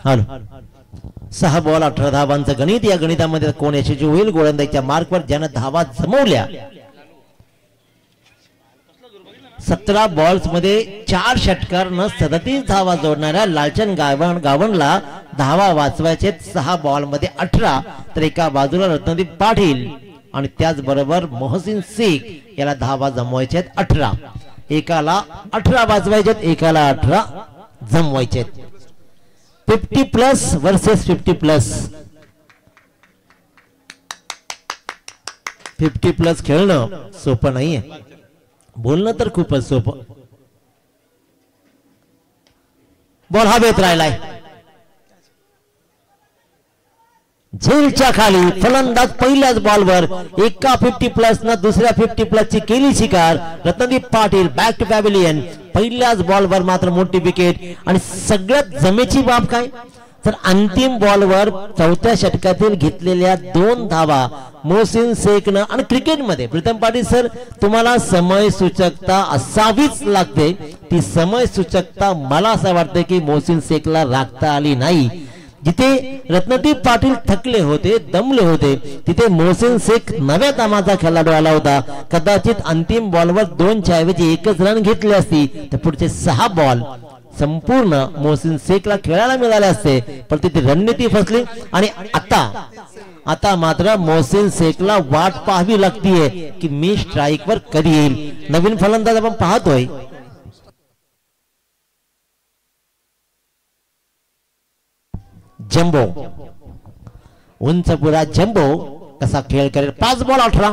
[SPEAKER 2] हॅलो, 6 बॉल 18 धावांचं गणित. या गणितामध्ये कोण यशस्वी होईल. गोलंदाजीच्या मार्कवर ज्यानं धावा जमवल्या, 17 बॉल्स मध्ये 4 षटकांना 37 धावा जोडणाऱ्या लालचंद गावणला धावा वाचवायचे 6 बॉल मध्ये 18. तर एका बाजूला रत्नदीप पाटील आणि त्याचबरोबर मोहसिन शेख याला धावा जमवायचे 18. एकाला 18 वाचवायचे, एकाला 18 जमवायचे. 50 प्लस वर्सेस 50 प्लस. 50 प्लस खेळणं सोपं नाहीये, बोलणं तर खूपच सोपं. बॉल हवेत राहिलाय, झेलच्या खाली. फलंदाज पहिल्याच बॉलवर एका 50 प्लस न दुसऱ्या 50 प्लस ची केली शिकार. Ratnadeep Patil back to pavilion. पहिल्याच बॉलवर मात्र मोठी विकेट. आणि सगळ्यात जमेची बाब काय, तर अंतिम बॉलवर 4थ्या षटकातील घेतलेल्या 2 धावा मोहसिन शेखनं. आणि क्रिकेटमध्ये प्रीतम पाटील सर, तुम्हाला समय सूचकता असावीच लागते. ती समय सूचकता मला असं वाटतं की मोहसिन शेखला राखता आली नाही. जिथे रत्नदीप पाटील थकले होते, दमले होते, तिथे मोहसिन शेख नव्या दमाचा खेळाडू आला होता. कदाचित अंतिम बॉलवर 2च्या ऐवजी 1च रन घेतले असती तर पुढचे 6 बॉल संपूर्ण मोहसिन शेखला खेळायला मिळाले असते, पण तिथे रणनीती फसली. आणि आता मात्र मोहसिन शेखला वाट पाहावी लागतीये की मी स्ट्राईक वर कधी येईल. नवीन फलंदाज आपण पाहतोय, जम्बो, उंच पुरा जम्बो कसा खेळ करेल. 5 बॉल 18.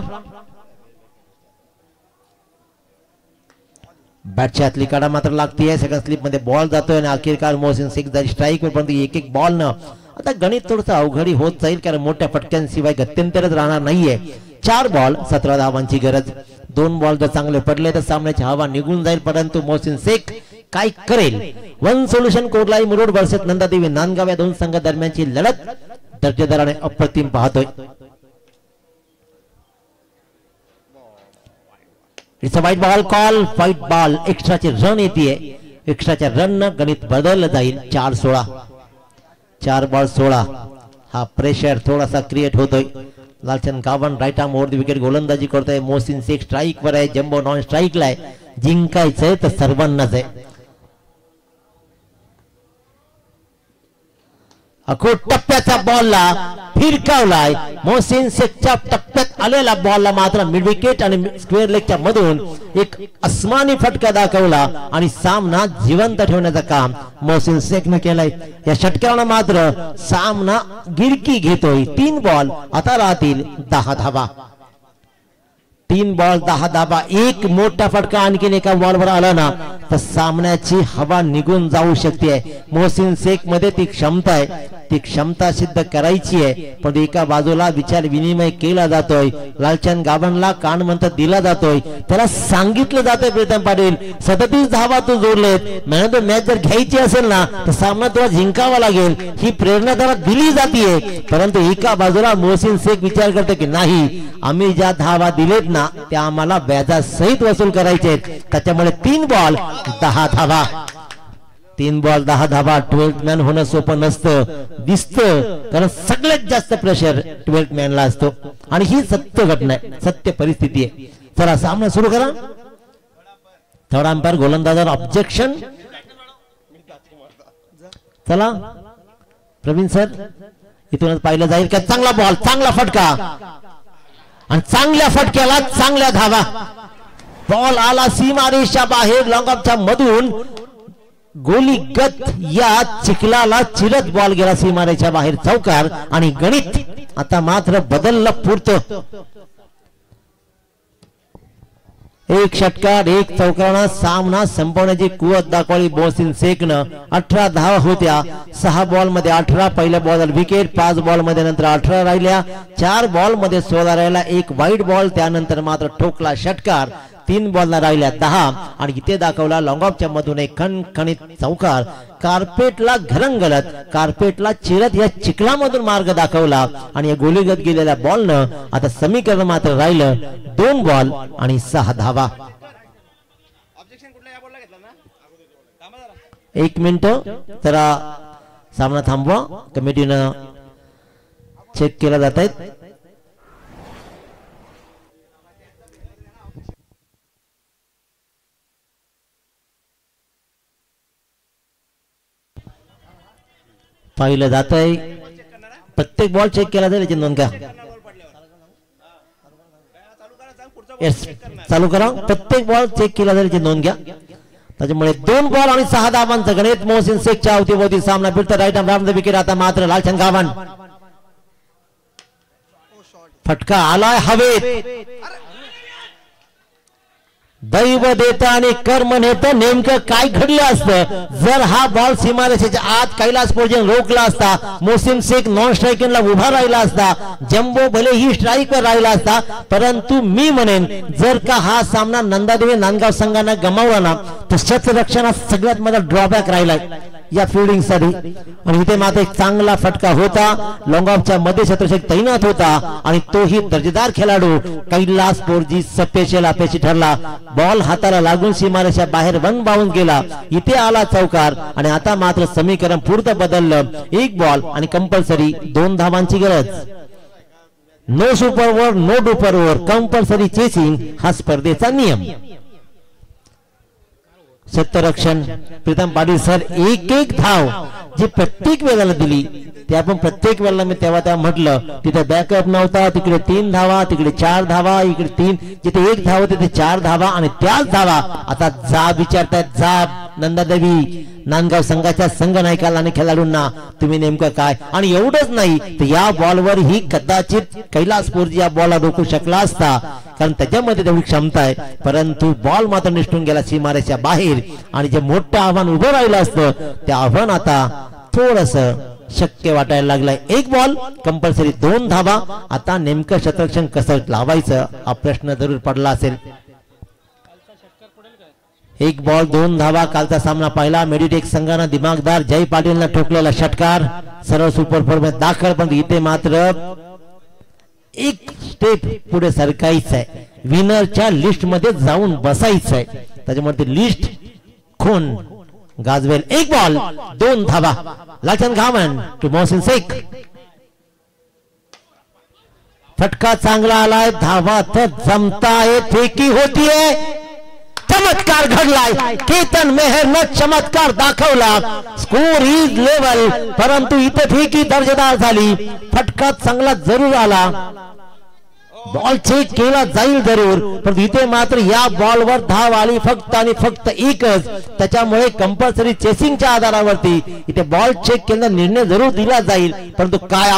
[SPEAKER 2] बॅटच्या आतली काढा मात्र लागतीये. सेकंड स्लिप मध्ये बॉल जातोय आणि अखेरकार मोहसिन शेख जरी स्ट्राईक वर, परंतु एक बॉल न आता गणित थोडंसं अवघडी होत जाईल, कारण मोठ्या फटक्यांशिवाय गत्यंतरच राहणार नाहीये. 4 बॉल 17 धावांची गरज. 2 बॉल जर चांगले पडले तर सामन्याची हवा निघून जाईल, परंतु मोहसिन शेख काय करेल. One solution Kotlai Murud versus Nandadevi Nandgaon या 2 संघ दरम्यानची लढत दर्जेदाराने अप्रतिम पाहतोय. It's a wide ball call, wide ball. एक्स्ट्राचे रन येते, एक्स्ट्राच्या रन न गणित बदललं जाईल. 4-16, 4 बॉल 16. हा प्रेशर थोडासा क्रिएट होतोय. Lalchand Gavan right arm over the wicket गोलंदाजी करतोय. मोहसिन शेख स्ट्राईक वर आहे, जम्बो नॉन स्ट्राईकला आहे. जिंकायचंय तर सर्वांनाच आहे. अकोट टप्प्याच्या बॉलला फिरकावलाय. मोहसिन शेखच्या टप्प्यात आलेला बॉलला मात्र मिड विकेट आणि स्क्वेअर लेगच्या मधून एक अस्मानी फटका दाखवला आणि सामना जिवंत ठेवण्याचं काम मोहसिन शेखने केलंय. या षटकानं मात्र सामना गिरकी घेतोय. 3 बॉल आता राहतील 10 धावा. 3 बॉल 10 धाबा. एक मोठा फटका आणखीन एका बॉलवर आला ना तर सामन्याची हवा निघून जाऊ शकते. मोहसिन शेख मध्ये ती क्षमता आहे, ती क्षमता सिद्ध करायची आहे. पण एका बाजूला विचार विनिमय केला जातोय, लालचंद गावणला कान मंत्र दिला जातोय, त्याला सांगितलं जातंय प्रीतम पाटील 37 धावा तू जोडलेत, मॅन ऑफ द मॅच जर घ्यायची असेल ना तर सामना तुला जिंकावा लागेल, ही प्रेरणा त्याला दिली जाते. परंतु एका बाजूला मोहसिन शेख विचार करते की नाही, आम्ही ज्या धावा दिलेत ना त्या आम्हाला व्याजासहित वसूल करायचे. त्याच्यामुळे 3 बॉल 10 धावा. 3 बॉल 10 धावा. 12th मॅन होणं सोपं नसतं दिसतं, कारण सगळ्यात जास्त प्रेशर 12th मॅनला असतो आणि ही सत्य घटना आहे, सत्य परिस्थिती आहे. चला सामना सुरू करा. थर्ड अंपायर गोलंदाजावर ऑब्जेक्शन. चला प्रवीण सर, इथूनच पाहिलं जाईल का चांगला बॉल, चांगला फटका आणि चांगल्या फटक्याला चांगल्या धावा. बॉल आला सीमारेषा बाहेर, लॉंग ऑफच्या मधून गोलीगत या चिखलाला चिरत बॉल गेला सीमारेषा बाहेर, चौकार. आणि गणित आता मात्र बदललं पुरतं. एक षटकार एक चौकारानं सामना संपवण्याची कुवत दाखवली मोहसिन शेखनं. 18 धावा होत्या 6 बॉल मध्ये 18. पहिल्या बॉलवर विकेट, 5 बॉल मध्ये नंतर 18 राहिल्या, 4 बॉल मध्ये 16 राहिला, एक वाईट बॉल, त्यानंतर मात्र ठोकला षटकार. 3 बॉलला राहिल्या 10 आणि इथे दाखवला लॉंग ऑफच्या मधून एक खणखणीत चौकार. कार्पेटला घरंगलत, कार्पेटला चिरत या चिखलामधून मार्ग दाखवला आणि या गोलीगत गेलेल्या बॉलनं आता समीकरण मात्र राहिलं 2 बॉल आणि 6 धावा. 1 मिनिट जरा सामना थांबवा, कमिटीनं चेक केला जात आहेत. पाहिलं जात आहे, प्रत्येक बॉल चेक केला जाईल याची नोंद घ्या. चालू करा, प्रत्येक बॉल चेक केला जाईल याची नोंद घ्या. त्याच्यामुळे 2 बॉल आणि 6 धावांचं गणित. मोहसिन शेखच्या अवतीभोवती सामना फिरतो. Right arm wicket. आता मात्र लालचंद गावण, फटका आलाय हवेत. दैव देतं आणि कर्म नेतं. नेमकं काय घडलं असतं जर हा बॉल सीमारेषेच्या आत कैलासपूरजीने रोखला असता, मोहसिन शेख नॉन स्ट्रायकिंगला उभा राहिला असता, जम्बो भलेही स्ट्राईकवर राहिला असता. परंतु मी म्हणेन जर का हा सामना नंदादेवी नांदगाव संघानं गमावला ना तर क्षेत्ररक्षणात सगळ्यात मोठा ड्रॉबॅक राहिलाय या फिल्डिंग साठी. आणि इथे मात्र एक चांगला फटका होता, लॉंग ऑफच्या मध्ये क्षेत्ररक्षक तैनात होता आणि तोही दर्जेदार खेळाडू कैलासपूरजी स्पेशल अपेक्षित ठरला. बॉल हाताला लागून सीमारेषा बाहेर वन बाउंस गेला, इथे आला चौकार. आणि आता मात्र समीकरण पुरतं बदललं. 1 बॉल आणि कंपल्सरी 2 धावांची गरज. No super over, no duper over, compulsory chasing हा स्पर्धेचा नियम. क्षेत्ररक्षण प्रीतम पाटील सर, एक धाव जी प्रत्येक वेळेला दिली ते आपण प्रत्येक वेळेला मी तेव्हा म्हटलं तिथे बॅकअप नव्हता. तिकडे 3 धावा, तिकडे 4 धावा, इकडे 3, जिथे 1 धाव तिथे 4 धावा आणि त्याच धावा आता जाब विचारतायत. जाब नंदादेवी नांदगाव संघाच्या संघ नायकाला आणि खेळाडूंना तुम्ही नेमकं काय. आणि एवढंच नाही तर या बॉलवर ही कदाचित कैलासपूरजी या बॉलला रोखू शकला असता, कारण त्याच्यामध्ये तेवढी क्षमता आहे. परंतु बॉल मात्र निष्ठून गेला सीमारेषा बाहेर आणि जे मोठं आव्हान उभं राहिलं असतं ते आव्हान आता थोडस शक्य वाटायला लागलंय. 1 बॉल कंपल्सरी 2 धावा. आता नेमकं क्षेत्ररक्षण कसं लावायचं हा प्रश्न जरूर पडला असेल. 1 बॉल 2 धावा. कालचा सामना पाहिला. मेडिटेक संघानं दिमागदार जय पाटीलनं ठोकलेला षटकार सर्व सुपर 4 मध्ये दाखल. पण इथे मात्र एक स्टेप पुढे सरकायचं आहे, विनरच्या लिस्ट मध्ये जाऊन बसायचं आहे. त्याच्यामुळे ते लिस्ट खून गाजवेल. 1 बॉल 2 धावा. लालचंद गावण टू मोहसिन शेख. फटका चांगला आलाय, धावा तर जमताय, फेकी होतीये. चमत्कार घडलाय, केतन मेहरनं चमत्कार दाखवला. स्कोर इज लेवल, परंतु इथे फेकी दर्जेदार झाली. फटका चांगला जरूर आला. बॉल चेक केला जाईल जरूर, पण इथे मात्र या बॉलवर धाव आली फक्त आणि फक्त एकच. त्याच्यामुळे कंपल्सरी चेसिंगच्या आधारावरती इथे बॉल चेक केला निर्णय जरूर दिला जाईल. परंतु काय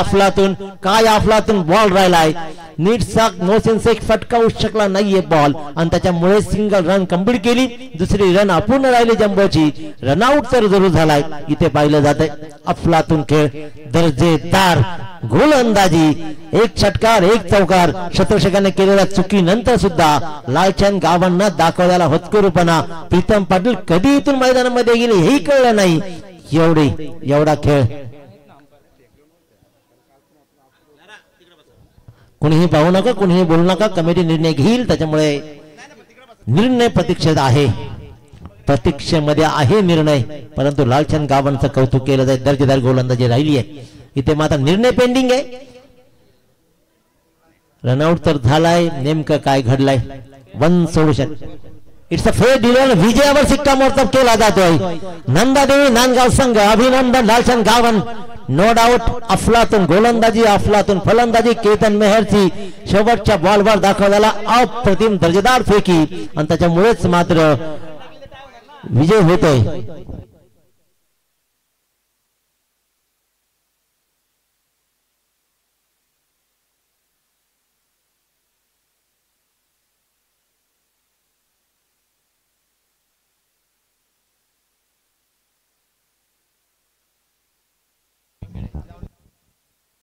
[SPEAKER 2] अफलातून बॉल राहिलाय. नीटचा नो सेन्स एक फटका होऊ शकला नाहीये बॉल आणि त्याच्यामुळे सिंगल रन कंप्लीट केली. दुसरी रन अपूर्ण राहिली जम्बोची. रनआउट तर जरूर झालाय. इथे पाहिलं जातंय अफलातून खेळ, दर्जेदार गोलंदाजी, एक षटकार एक चौकार. शत्रुषकाने केलेल्या चुकीनंतर सुद्धा लालचंद गावांना दाखवलेला होतकरूपणा. प्रीतम पाटील कधी इथून मैदानामध्ये गेले हेही कळलं नाही. एवढा खेळ कुणीही पाहू नका, कुणीही बोलू नका. कमिटी निर्णय घेईल, त्याच्यामुळे निर्णय प्रतीक्षेत आहे, प्रतीक्षेमध्ये आहे निर्णय. परंतु लालचंद गावांचं कौतुक केलं जाईल. दर्जेदार गोलंदाजी राहिली आहे. इथे मात्र निर्णय पेंडिंग आहे. रनआउट तर झालाय. नेमकं काय घडलंय? One solution. It's a fair dealer. विजयावर शिक्कामोर्तब केला जातोय. नंदादेवी नांदगाव संघ अभिनंदन. लालचंद गावन नो डाऊट. अफलातून गोलंदाजी, अफलातून फलंदाजी. केतन मेहरची शेवटच्या बॉलवर दाखवलेला अप्रतिम दर्जेदार फेकी आणि त्याच्यामुळेच मात्र विजय होतोय.